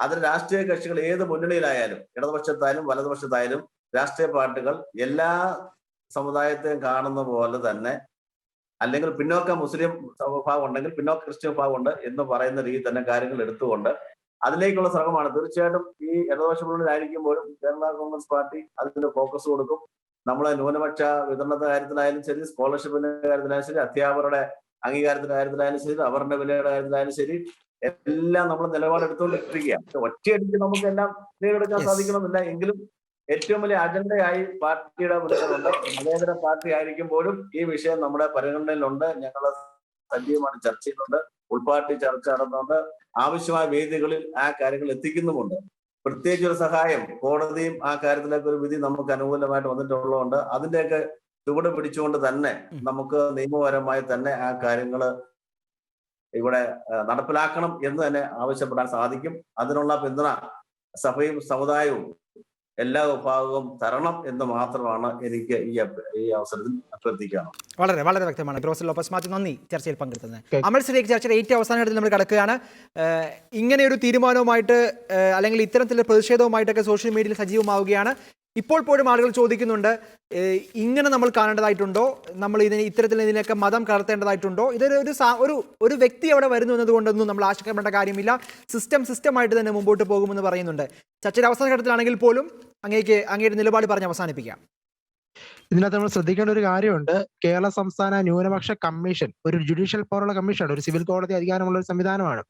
അതിൽ രാഷ്ട്രീയ കക്ഷികൾ ഏത് മുന്നണിയിലായാലും, ഇടതുപക്ഷത്തായാലും വലതുപക്ഷത്തായാലും, രാഷ്ട്രീയ പാർട്ടികൾ എല്ലാ സമുദായത്തെയും കാണുന്ന പോലെ തന്നെ, അല്ലെങ്കിൽ പിന്നോക്ക മുസ്ലിം വിഭാഗം ഉണ്ടെങ്കിൽ പിന്നോക്ക ക്രിസ്ത്യൻ വിഭാഗം ഉണ്ട് എന്ന് പറയുന്ന രീതി തന്നെ കാര്യങ്ങൾ എടുത്തുകൊണ്ട് അതിലേക്കുള്ള ശ്രമമാണ്. തീർച്ചയായിട്ടും ഈ ഇടതുപക്ഷ മുന്നണിയിലായിരിക്കുമ്പോഴും കേരള കോൺഗ്രസ് പാർട്ടി അതിന്റെ ഫോക്കസ് കൊടുക്കും. നമ്മളെ ന്യൂനപക്ഷ വിതരണത്തിന്റെ കാര്യത്തിലായാലും ശരി, സ്കോളർഷിപ്പിന്റെ കാര്യത്തിലായാലും ശരി, അധ്യാപകരുടെ അംഗീകാരത്തിന്റെ കാര്യത്തിലായാലും ശരി, അവരുടെ വിലയുടെ കാര്യത്തിലായാലും ശരി, എല്ലാം നമ്മൾ നിലപാടെടുത്തുകൊണ്ടിരിക്കുകയാണ്. ഒറ്റയടിക്ക് നമുക്കെല്ലാം നേടിയെടുക്കാൻ സാധിക്കണമെന്നില്ല, എങ്കിലും ഏറ്റവും വലിയ അജണ്ടയായി പാർട്ടിയുടെ മുന്നിലുണ്ട്. മതേതര പാർട്ടി ആയിരിക്കുമ്പോഴും ഈ വിഷയം നമ്മുടെ പരിഗണനയിലുണ്ട്. ഞങ്ങൾ സജീവമായിട്ട് ചർച്ച ചെയ്യുന്നുണ്ട്, ഉൾപാർട്ടി ചർച്ച നടന്നുകൊണ്ട് ആവശ്യമായ വേദികളിൽ ആ കാര്യങ്ങൾ എത്തിക്കുന്നുമുണ്ട്. പ്രത്യേകിച്ച് ഒരു സഹായം, കോടതിയും ആ കാര്യത്തിലേക്ക് ഒരു വിധി നമുക്ക് അനുകൂലമായിട്ട് വന്നിട്ടുള്ളതുകൊണ്ട് അതിന്റെയൊക്കെ ചുവട് പിടിച്ചുകൊണ്ട് തന്നെ നമുക്ക് നിയമപരമായി തന്നെ ആ കാര്യങ്ങൾ ഇവിടെ നടപ്പിലാക്കണം എന്ന് തന്നെ ആവശ്യപ്പെടാൻ സാധിക്കും. അതിനുള്ള പിന്തുണ സഭയും സമുദായവും എല്ലാ വിഭാഗവും തരണം എന്ന് മാത്രമാണ് എനിക്ക് ഈ അവസരത്തിൽ അഭ്യർത്ഥിക്കുകയാണ്. വളരെ വളരെ വ്യക്തമാണ്. പ്രൊഫസർ ലോപ്പസ് മാത്യു, നന്ദി ചർച്ചയിൽ പങ്കെടുത്തത്. അമൽ ശ്രീക്ക് ചർച്ചയുടെ ഏറ്റവും അവസാന ഘട്ടത്തിൽ നമ്മൾ കിടക്കുകയാണ്. ഇങ്ങനെ ഒരു തീരുമാനവുമായിട്ട് അല്ലെങ്കിൽ ഇത്തരത്തിലുള്ള പ്രതിഷേധവുമായിട്ടൊക്കെ സോഷ്യൽ മീഡിയയിൽ സജീവമാവുകയാണ്. ഇപ്പോൾ പോലും ആളുകൾ ചോദിക്കുന്നുണ്ട്, ഇങ്ങനെ നമ്മൾ കാണേണ്ടതായിട്ടുണ്ടോ, നമ്മൾ ഇതിനൊക്കെ മതം കലർത്തേണ്ടതായിട്ടുണ്ടോ, ഒരു വ്യക്തി അവിടെ വരുന്നു എന്നതുകൊണ്ടൊന്നും നമ്മൾ ആശങ്കപ്പെടേണ്ട കാര്യമില്ല, സിസ്റ്റമായിട്ട് തന്നെ മുമ്പോട്ട് പോകുമെന്ന് പറയുന്നുണ്ട്. ചർച്ചയുടെ അവസാന ഘട്ടത്തിലാണെങ്കിൽ പോലും അങ്ങയുടെ നിലപാട് പറഞ്ഞ് അവസാനിപ്പിക്കാം. ഇതിനകത്ത് നമ്മൾ ശ്രദ്ധിക്കേണ്ട ഒരു കാര്യമുണ്ട്. കേരള സംസ്ഥാന ന്യൂനപക്ഷ കമ്മീഷൻ ഒരു ജുഡീഷ്യൽ പവറുള്ള കമ്മീഷനാണ്, ഒരു സിവിൽ കോടതി അധികാരമുള്ള ഒരു സംവിധാനമാണ്.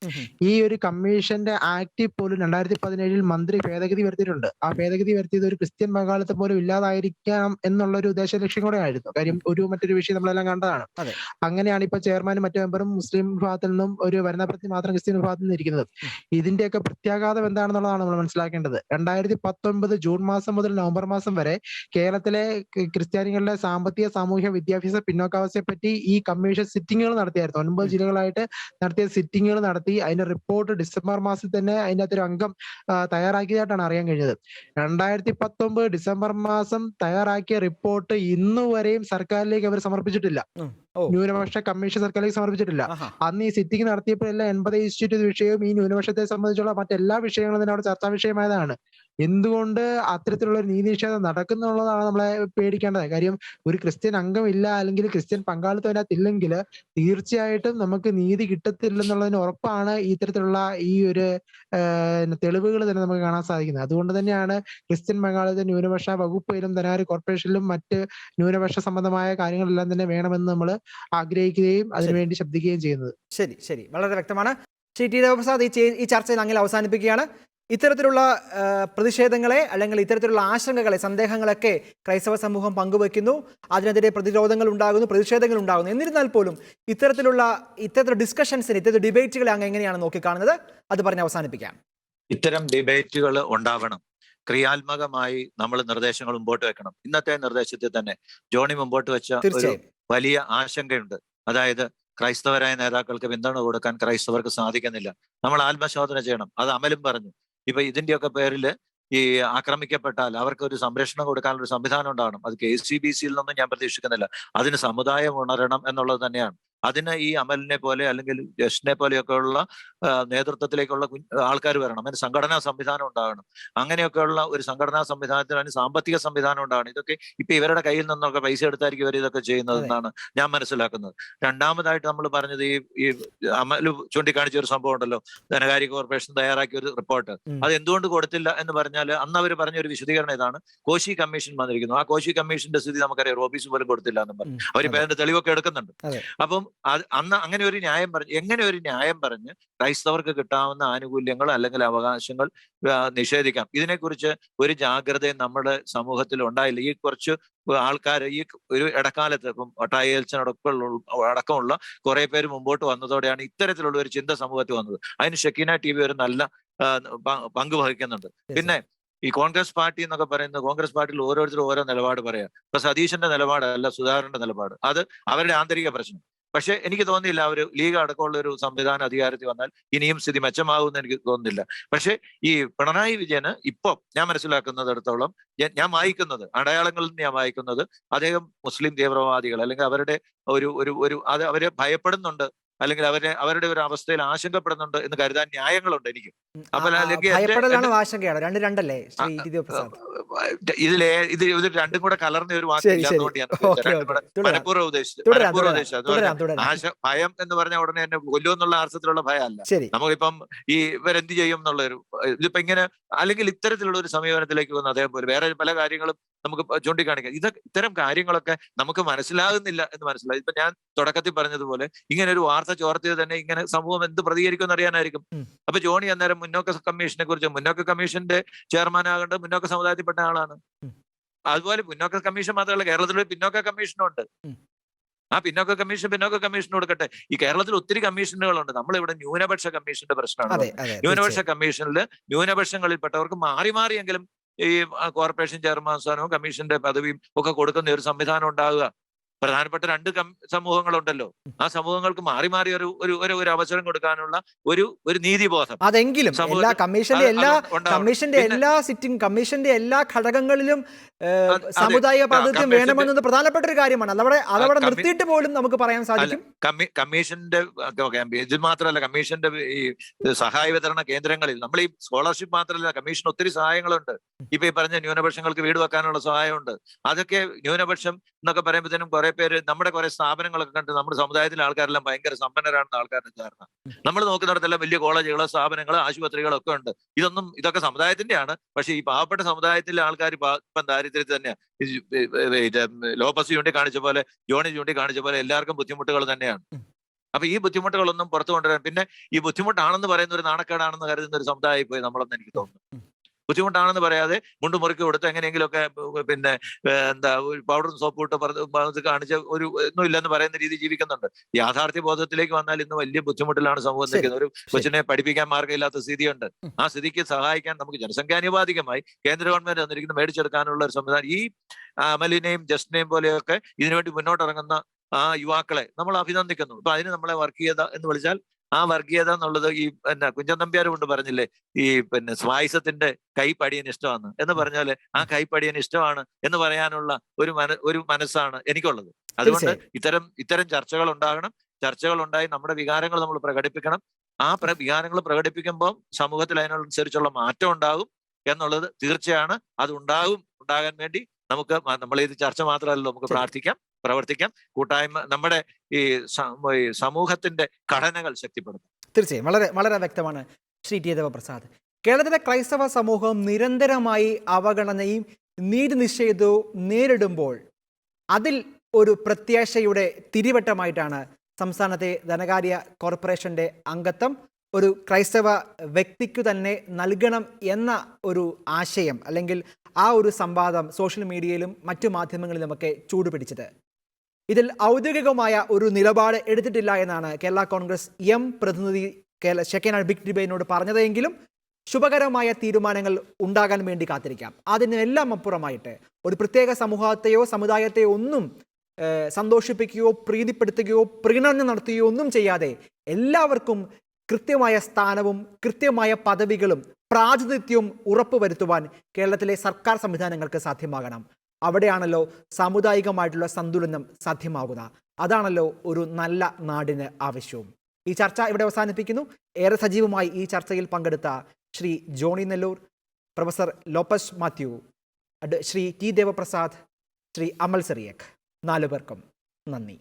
ഈ ഒരു കമ്മീഷന്റെ ആക്ടിൽ പോലും 2017 മന്ത്രി ഭേദഗതി വരുത്തിയിട്ടുണ്ട്. ആ ഭേദഗതി വരുത്തിയത് ഒരു ക്രിസ്ത്യൻ പങ്കാളിത്തം പോലും ഇല്ലാതായിരിക്കണം എന്നുള്ള ഒരു ഉദ്ദേശ ലക്ഷ്യം കൂടെ ആയിരുന്നു. കാര്യം മറ്റൊരു വിഷയം നമ്മളെല്ലാം കണ്ടതാണ്. അങ്ങനെയാണ് ഇപ്പൊ ചെയർമാനും മറ്റു മെമ്പറും മുസ്ലിം വിഭാഗത്തിൽ നിന്നും ഒരു ഭരണപ്രതി മാത്രം ക്രിസ്ത്യൻ വിഭാഗത്തിൽ നിന്ന് ഇരിക്കുന്നത്. ഇതിന്റെയൊക്കെ പ്രത്യാഘാതം എന്താണെന്നുള്ളതാണ് നമ്മൾ മനസ്സിലാക്കേണ്ടത്. 2019 ജൂൺ മാസം മുതൽ നവംബർ മാസം വരെ കേരളത്തിലെ ക്രിസ്ത്യാനികളുടെ സാമ്പത്തിക, സാമൂഹ്യ, വിദ്യാഭ്യാസ പിന്നോക്കാവസ്ഥയെ പറ്റി ഈ കമ്മീഷൻ സിറ്റിങ്ങുകൾ നടത്തിയായിരുന്നു. 9 ജില്ലകളായിട്ട് നടത്തിയ സിറ്റിങ്ങുകൾ നടത്തി അതിന്റെ റിപ്പോർട്ട് ഡിസംബർ മാസത്തിൽ തന്നെ അതിൻ്റെ അകത്തൊരു അംഗം തയ്യാറാക്കിയതായിട്ടാണ് അറിയാൻ കഴിഞ്ഞത്. 2019 ഡിസംബർ മാസം തയ്യാറാക്കിയ റിപ്പോർട്ട് ഇന്നുവരെയും സർക്കാരിലേക്ക് അവർ സമർപ്പിച്ചിട്ടില്ല. ന്യൂനപക്ഷ കമ്മീഷൻ സർക്കാരിലേക്ക് സമർപ്പിച്ചിട്ടില്ല. അന്ന് ഈ സിറ്റിംഗ് നടത്തിയപ്പോഴെല്ലാം 80% വിഷയവും ഈ ന്യൂനപക്ഷത്തെ സംബന്ധിച്ചുള്ള മറ്റെല്ലാ വിഷയങ്ങളും തന്നെ അവിടെ ചർച്ചാ വിഷയമായതാണ്. എന്തുകൊണ്ട് അത്തരത്തിലുള്ള ഒരു നീതി നിഷേധം നടക്കുന്നുള്ളതാണ് നമ്മളെ പേടിക്കേണ്ടത്. കാര്യം ഒരു ക്രിസ്ത്യൻ അംഗമില്ല അല്ലെങ്കിൽ ക്രിസ്ത്യൻ പങ്കാളിത്തം അതിനകത്തില്ലെങ്കിൽ തീർച്ചയായിട്ടും നമുക്ക് നീതി കിട്ടത്തില്ലെന്നുള്ളതിന് ഉറപ്പാണ് ഇത്തരത്തിലുള്ള ഈ ഒരു തെളിവുകൾ തന്നെ നമുക്ക് കാണാൻ സാധിക്കുന്നത്. അതുകൊണ്ട് തന്നെയാണ് ക്രിസ്ത്യൻ പങ്കാളിത്തം ന്യൂനപക്ഷ വകുപ്പിലും ധനകാര്യ കോർപ്പറേഷനിലും മറ്റ് ന്യൂനപക്ഷ സംബന്ധമായ കാര്യങ്ങളെല്ലാം തന്നെ വേണമെന്ന് നമ്മൾ ആഗ്രഹിക്കുകയും അതിനുവേണ്ടി ശബ്ദിക്കുകയും ചെയ്യുന്നത്. ശരി, വളരെ വ്യക്തമാണ്. ശ്രീ ടി ദേവപ്രസാദ്, ഈ ചർച്ചയിൽ അങ്ങനെ അവസാനിപ്പിക്കുകയാണ്. ഇത്തരത്തിലുള്ള പ്രതിഷേധങ്ങളെ അല്ലെങ്കിൽ ഇത്തരത്തിലുള്ള ആശങ്കകളെ, സന്ദേഹങ്ങളൊക്കെ ക്രൈസ്തവ സമൂഹം പങ്കുവയ്ക്കുന്നു. അതിനെതിരെ പ്രതിരോധങ്ങൾ ഉണ്ടാകുന്നു, പ്രതിഷേധങ്ങൾ ഉണ്ടാകുന്നു. എന്നിരുന്നാൽ പോലും ഇത്തരത്തിലുള്ള ഡിസ്കഷൻസിന്, ഇത്തരത്തിലുള്ള ഡിബേറ്റുകളെ അങ്ങ് എങ്ങനെയാണ് നോക്കിക്കാണുന്നത്? അത് പറഞ്ഞ് അവസാനിപ്പിക്കാം. ഇത്തരം ഡിബേറ്റുകൾ ഉണ്ടാവണം. ക്രിയാത്മകമായി നമ്മൾ നിർദ്ദേശങ്ങൾ മുമ്പോട്ട് വെക്കണം. ഇന്നത്തെ നിർദ്ദേശത്തിൽ തന്നെ ജോണി മുമ്പോട്ട് വെച്ച ഒരു തീർച്ചയായും. വലിയ ആശങ്കയുണ്ട്. അതായത് ക്രൈസ്തവരായ നേതാക്കൾക്ക് പിന്തുണ കൊടുക്കാൻ ക്രൈസ്തവർക്ക് സാധിക്കുന്നില്ല. നമ്മൾ ആത്മശോധന ചെയ്യണം. അത് അമലും പറഞ്ഞു. ഇപ്പൊ ഇതിന്റെയൊക്കെ പേരിൽ ഈ ആക്രമിക്കപ്പെട്ടാൽ അവർക്ക് ഒരു സംരക്ഷണം കൊടുക്കാനുള്ള ഒരു സംവിധാനം ഉണ്ടാകണം. അത് KCBC-യിൽ നിന്നൊന്നും ഞാൻ പ്രതീക്ഷിക്കുന്നില്ല. അതിന് സമുദായം ഉണരണം എന്നുള്ളത് തന്നെയാണ്. അതിന് ഈ അമലിനെ പോലെ അല്ലെങ്കിൽ ജസ്റ്റിനെ പോലെയൊക്കെ ഉള്ള നേതൃത്വത്തിലേക്കുള്ള ആൾക്കാർ വരണം. അതിന് സംഘടനാ സംവിധാനം ഉണ്ടാകണം. അങ്ങനെയൊക്കെയുള്ള ഒരു സംഘടനാ സംവിധാനത്തിന് അതിന് സാമ്പത്തിക സംവിധാനം ഉണ്ടാകണം. ഇതൊക്കെ ഇപ്പൊ ഇവരുടെ കയ്യിൽ നിന്നൊക്കെ പൈസ എടുത്തായിരിക്കും ഇവർ ഇതൊക്കെ ചെയ്യുന്നത് എന്നാണ് ഞാൻ മനസ്സിലാക്കുന്നത്. രണ്ടാമതായിട്ട് നമ്മൾ പറഞ്ഞത് ഈ അമൽ ചൂണ്ടിക്കാണിച്ച ഒരു സംഭവം ഉണ്ടല്ലോ, ധനകാര്യ കോർപ്പറേഷൻ തയ്യാറാക്കിയ ഒരു റിപ്പോർട്ട്. അത് എന്തുകൊണ്ട് കൊടുത്തില്ല എന്ന് പറഞ്ഞാൽ അന്ന് അവർ പറഞ്ഞ ഒരു വിശദീകരണം ഇതാണ്: കോശി കമ്മീഷൻ വന്നിരിക്കുന്നു. ആ കോശി കമ്മീഷന്റെ സ്ഥിതി നമുക്കറിയാം, ഓഫീസ് പോലും കൊടുത്തില്ല എന്ന് പറഞ്ഞു. അവരിപ്പോ അതിന്റെ തെളിവൊക്കെ എടുക്കുന്നുണ്ട്. അപ്പം അന്ന് അങ്ങനെ ഒരു ന്യായം പറഞ്ഞ്, എങ്ങനെ ഒരു ന്യായം പറഞ്ഞ് ക്രൈസ്തവർക്ക് കിട്ടാവുന്ന ആനുകൂല്യങ്ങൾ അല്ലെങ്കിൽ അവകാശങ്ങൾ നിഷേധിക്കാം? ഇതിനെക്കുറിച്ച് ഒരു ജാഗ്രതയും നമ്മുടെ സമൂഹത്തിൽ ഉണ്ടായില്ല. ഈ കുറച്ച് ആൾക്കാർ ഈ ഒരു ഇടക്കാലത്ത് ഇപ്പം ഒട്ടായൽച്ചൻ അടക്കമുള്ള കുറെ പേര് മുമ്പോട്ട് വന്നതോടെയാണ് ഇത്തരത്തിലുള്ള ഒരു ചിന്ത സമൂഹത്തിൽ വന്നത്. അതിന് ഷെക്കീന TV ഒരു നല്ല പങ്ക് വഹിക്കുന്നുണ്ട്. പിന്നെ ഈ കോൺഗ്രസ് പാർട്ടി എന്നൊക്കെ പറയുന്നത്, കോൺഗ്രസ് പാർട്ടിയിൽ ഓരോരുത്തരും ഓരോ നിലപാട് പറയാം. ഇപ്പൊ സതീശന്റെ നിലപാടല്ല സുധാകരന്റെ നിലപാട്, അത് അവരുടെ ആന്തരിക പ്രശ്നം. പക്ഷെ എനിക്ക് തോന്നുന്നില്ല അവർ ലീഗ് അടക്കമുള്ള ഒരു സംവിധാനം അധികാരത്തിൽ വന്നാൽ ഇനിയും സ്ഥിതി മെച്ചമാകുമെന്ന് എനിക്ക് തോന്നുന്നില്ല. പക്ഷെ ഈ പിണറായി വിജയന് ഇപ്പൊ ഞാൻ മനസ്സിലാക്കുന്നിടത്തോളം, ഞാൻ വായിക്കുന്നത് അടയാളങ്ങളിൽ നിന്ന് ഞാൻ വായിക്കുന്നത്, അദ്ദേഹം മുസ്ലിം തീവ്രവാദികൾ അല്ലെങ്കിൽ അവരുടെ അത് അവരെ ഭയപ്പെടുന്നുണ്ട്, അല്ലെങ്കിൽ അവരുടെ ഒരു അവസ്ഥയിൽ ആശങ്കപ്പെടുന്നുണ്ട് എന്ന് കരുതാൻ ന്യായങ്ങളുണ്ട് എനിക്ക്. അപ്പൊ ഇത് രണ്ടും കൂടെ കലർന്ന ഒരു വാക്കില്ലാത്തതുകൊണ്ട് ഞാൻ മനഃപൂർവ്വം ഉദ്ദേശിച്ചത്. ഭയം എന്ന് പറഞ്ഞ ഉടനെ എന്നെ കൊല്ലുമെന്നുള്ള അർത്ഥത്തിലുള്ള ഭയമല്ല. നമുക്കിപ്പം ഈ ഇവരെന്ത് ചെയ്യും എന്നുള്ളൊരു ഇതിപ്പോ ഇങ്ങനെ അല്ലെങ്കിൽ ഇത്തരത്തിലുള്ള ഒരു സമീപനത്തിലേക്ക് വന്ന് അതേ പോലെ വേറെ പല കാര്യങ്ങളും നമുക്ക് ചൂണ്ടിക്കാണിക്കാം. ഇത്തരം കാര്യങ്ങളൊക്കെ നമുക്ക് മനസ്സിലാകുന്നില്ല എന്ന് മനസ്സിലായി. ഇപ്പൊ ഞാൻ തുടക്കത്തിൽ പറഞ്ഞതുപോലെ ഇങ്ങനെ ഒരു വാർത്ത ചോർത്തിയത് തന്നെ ഇങ്ങനെ സമൂഹം എന്ത് പ്രതികരിക്കുമെന്ന് അറിയാനായിരിക്കും. അപ്പൊ ജോണി അന്നേരം മുന്നോക്ക കമ്മീഷനെ കുറിച്ച്, മുന്നോക്ക കമ്മീഷന്റെ ചെയർമാനാകേണ്ടത് മുന്നോക്ക സമുദായത്തിൽപ്പെട്ട ആളാണ്. അതുപോലെ മുന്നോക്ക കമ്മീഷൻ മാത്രമല്ല, കേരളത്തിൽ പിന്നോക്ക കമ്മീഷനുണ്ട്. ആ പിന്നോക്ക കമ്മീഷൻ കൊടുക്കട്ടെ. ഈ കേരളത്തിൽ ഒത്തിരി കമ്മീഷനുകളുണ്ട്. നമ്മളിവിടെ ന്യൂനപക്ഷ കമ്മീഷന്റെ പ്രശ്നമാണ്. ന്യൂനപക്ഷ കമ്മീഷനിൽ ന്യൂനപക്ഷങ്ങളിൽപ്പെട്ടവർക്ക് മാറി മാറിയെങ്കിലും ഈ കോർപ്പറേഷൻ ചെയർമാൻ സ്ഥാനവും കമ്മീഷന്റെ പദവിയും ഒക്കെ കൊടുക്കുന്ന ഒരു സംവിധാനം ഉണ്ടാകുക. പ്രധാനപ്പെട്ട രണ്ട് സമൂഹങ്ങളുണ്ടല്ലോ, ആ സമൂഹങ്ങൾക്ക് മാറി മാറി ഒരു അവസരം കൊടുക്കാനുള്ള ഒരു നീതിബോധം അതെങ്കിലും കമ്മീഷന്റെ എല്ലാ ഘടകങ്ങളിലും സാമുദായിക പ്രാതിനിധ്യം വേണമെന്നത് പ്രധാനപ്പെട്ട ഒരു കാര്യമാണ്. അതവിടെ നിർത്തിയിട്ട് പോലും നമുക്ക് പറയാൻ സാധിക്കും. കമ്മീഷന്റെ ഇത് മാത്രമല്ല, കമ്മീഷന്റെ ഈ സഹായ വിതരണ കേന്ദ്രങ്ങളിൽ നമ്മൾ ഈ സ്കോളർഷിപ്പ് മാത്രമല്ല, കമ്മീഷൻ ഒത്തിരി സഹായങ്ങളുണ്ട്. ഇപ്പൊ ഈ പറഞ്ഞ ന്യൂനപക്ഷങ്ങൾക്ക് വീട് വെക്കാനുള്ള സഹായമുണ്ട്. അതൊക്കെ ന്യൂനപക്ഷം എന്നൊക്കെ പറയുമ്പോഴത്തേനും കുറെ പേര് നമ്മുടെ കുറെ സ്ഥാപനങ്ങളൊക്കെ കണ്ട് നമ്മുടെ സമുദായത്തിലെ ആൾക്കാരെല്ലാം ഭയങ്കര സമ്പന്നരാണെന്ന് ആൾക്കാരുടെ ധാരണ. നമ്മൾ നോക്കുന്നിടത്തെല്ലാം വലിയ കോളേജുകളോ സ്ഥാപനങ്ങളോ ആശുപത്രികളോ ഒക്കെ ഉണ്ട്. ഇതൊക്കെ സമുദായത്തിന്റെയാണ്. പക്ഷെ ഈ പാവപ്പെട്ട സമുദായത്തിലെ ആൾക്കാർ ഇപ്പം ദാരിദ്ര്യത്തിൽ തന്നെയാണ്. ലോപ്പസ് ചൂണ്ടിക്കാണിച്ച പോലെ, ജോണി ചൂണ്ടിക്കാണിച്ച പോലെ എല്ലാവർക്കും ബുദ്ധിമുട്ടുകൾ തന്നെയാണ്. അപ്പൊ ഈ ബുദ്ധിമുട്ടുകളൊന്നും പുറത്തു കൊണ്ടുവരാൻ, പിന്നെ ഈ ബുദ്ധിമുട്ടാണെന്ന് പറയുന്ന ഒരു നാണക്കേടാണെന്ന് കരുതുന്ന ഒരു സമുദായമായി പോയി നമ്മളെന്ന് എനിക്ക് തോന്നുന്നു. ബുദ്ധിമുട്ടാണെന്ന് പറയാതെ മുണ്ട് മുറുക്കി കൊടുത്ത് എങ്ങനെയെങ്കിലുമൊക്കെ പിന്നെ എന്താ പൗഡർ സോപ്പ് ഇട്ട് കാണിച്ച ഒന്നും ഇല്ലെന്ന് പറയുന്ന രീതി ജീവിക്കുന്നുണ്ട്. യാഥാർത്ഥ്യ ബോധത്തിലേക്ക് വന്നാൽ ഇന്ന് വലിയ ബുദ്ധിമുട്ടിലാണ് സമൂഹം നിൽക്കുന്നത്. ഒരു കൊച്ചിനെ പഠിപ്പിക്കാൻ മാർഗ്ഗമില്ലാത്ത സ്ഥിതിയുണ്ട്. ആ സ്ഥിതിക്ക് സഹായിക്കാൻ നമുക്ക് ജനസംഖ്യാനുപാതികമായി കേന്ദ്ര ഗവൺമെന്റ് തന്നിരിക്കുന്ന മേടിച്ചെടുക്കാനുള്ള ഒരു സംവിധാനം, ഈ അമലിനെയും ജസ്റ്റിനെയും പോലെയൊക്കെ ഇതിനുവേണ്ടി മുന്നോട്ടിറങ്ങുന്ന ആ യുവാക്കളെ നമ്മൾ അഭിനന്ദിക്കുന്നു. അപ്പൊ അതിന് നമ്മളെ വർഗീയത എന്ന് വിളിച്ചാൽ, ആ വർഗീയത എന്നുള്ളത് ഈ കുഞ്ചൻ നമ്പ്യാർ കൊണ്ട് പറഞ്ഞില്ലേ, ഈ സ്വായുസത്തിന്റെ കൈപ്പടിയൻ ഇഷ്ടമാണ് എന്ന് പറഞ്ഞാല് ആ കൈപ്പടിയൻ ഇഷ്ടമാണ് എന്ന് പറയാനുള്ള ഒരു മനസ്സാണ് എനിക്കുള്ളത്. അതുകൊണ്ട് ഇത്തരം ചർച്ചകൾ ഉണ്ടാകണം. ചർച്ചകൾ ഉണ്ടായി നമ്മുടെ വികാരങ്ങൾ നമ്മൾ പ്രകടിപ്പിക്കണം. ആ വികാരങ്ങൾ പ്രകടിപ്പിക്കുമ്പോൾ സമൂഹത്തിൽ അതിനനുസരിച്ചുള്ള മാറ്റം ഉണ്ടാകും എന്നുള്ളത് തീർച്ചയാണ്. അത് ഉണ്ടാകാൻ വേണ്ടി നമ്മൾ ഇത് ചർച്ച മാത്രമല്ലല്ലോ, നമുക്ക് പ്രാർത്ഥിക്കാം, പ്രവർത്തിക്കാം, കൂട്ടായ്മ നമ്മുടെ ഈ സമൂഹത്തിന്റെ ഘടനകൾ ശക്തിപ്പെടുത്തും. തീർച്ചയായും വളരെ വളരെ വ്യക്തമാണ് ശ്രീ ടി ദേവപ്രസാദ്. കേരളത്തിലെ ക്രൈസ്തവ സമൂഹം നിരന്തരമായി അവഗണനയും നീതി നിഷേധവും നേരിടുമ്പോൾ അതിൽ ഒരു പ്രത്യാശയുടെ തിരിവട്ടമായിട്ടാണ് സംസ്ഥാനത്തെ ധനകാര്യ കോർപ്പറേഷന്റെ അംഗത്വം ഒരു ക്രൈസ്തവ വ്യക്തിക്കു തന്നെ നൽകണം എന്ന ഒരു ആശയം അല്ലെങ്കിൽ ആ ഒരു സംവാദം സോഷ്യൽ മീഡിയയിലും മറ്റു മാധ്യമങ്ങളിലുമൊക്കെ ചൂടുപിടിച്ചത്. ഇതിൽ ഔദ്യോഗികമായ ഒരു നിലപാട് എടുത്തിട്ടില്ല എന്നാണ് കേരള കോൺഗ്രസ് എം പ്രതിനിധി ഷെക്കേന ബിഗ് ഡിബേറ്റിനോട് പറഞ്ഞതെങ്കിലും ശുഭകരമായ തീരുമാനങ്ങൾ ഉണ്ടാകാൻ വേണ്ടി കാത്തിരിക്കാം. അതിനെല്ലാം അപ്പുറമായിട്ട് ഒരു പ്രത്യേക സമൂഹത്തെയോ സമുദായത്തെയോ ഒന്നും സന്തോഷിപ്പിക്കുകയോ പ്രീതിപ്പെടുത്തുകയോ പ്രീണനം നടത്തുകയോ ഒന്നും ചെയ്യാതെ എല്ലാവർക്കും കൃത്യമായ സ്ഥാനവും കൃത്യമായ പദവികളും പ്രാതിനിധ്യവും ഉറപ്പുവരുത്തുവാൻ കേരളത്തിലെ സർക്കാർ സംവിധാനങ്ങൾക്ക് സാധ്യമാകണം. അവിടെയാണല്ലോ സാമുദായികമായിട്ടുള്ള സന്തുലനം സാധ്യമാകുക. അതാണല്ലോ ഒരു നല്ല നാടിന് ആവശ്യവും. ഈ ചർച്ച ഇവിടെ അവസാനിപ്പിക്കുന്നു. ഏറെ സജീവമായി ഈ ചർച്ചയിൽ പങ്കെടുത്ത ശ്രീ ജോണി നെല്ലൂർ, പ്രൊഫസർ ലോപ്പസ് മാത്യു, ശ്രീ ടി ദേവപ്രസാദ്, ശ്രീ അമൽ സെറിയക്, 4 പേർക്കും നന്ദി.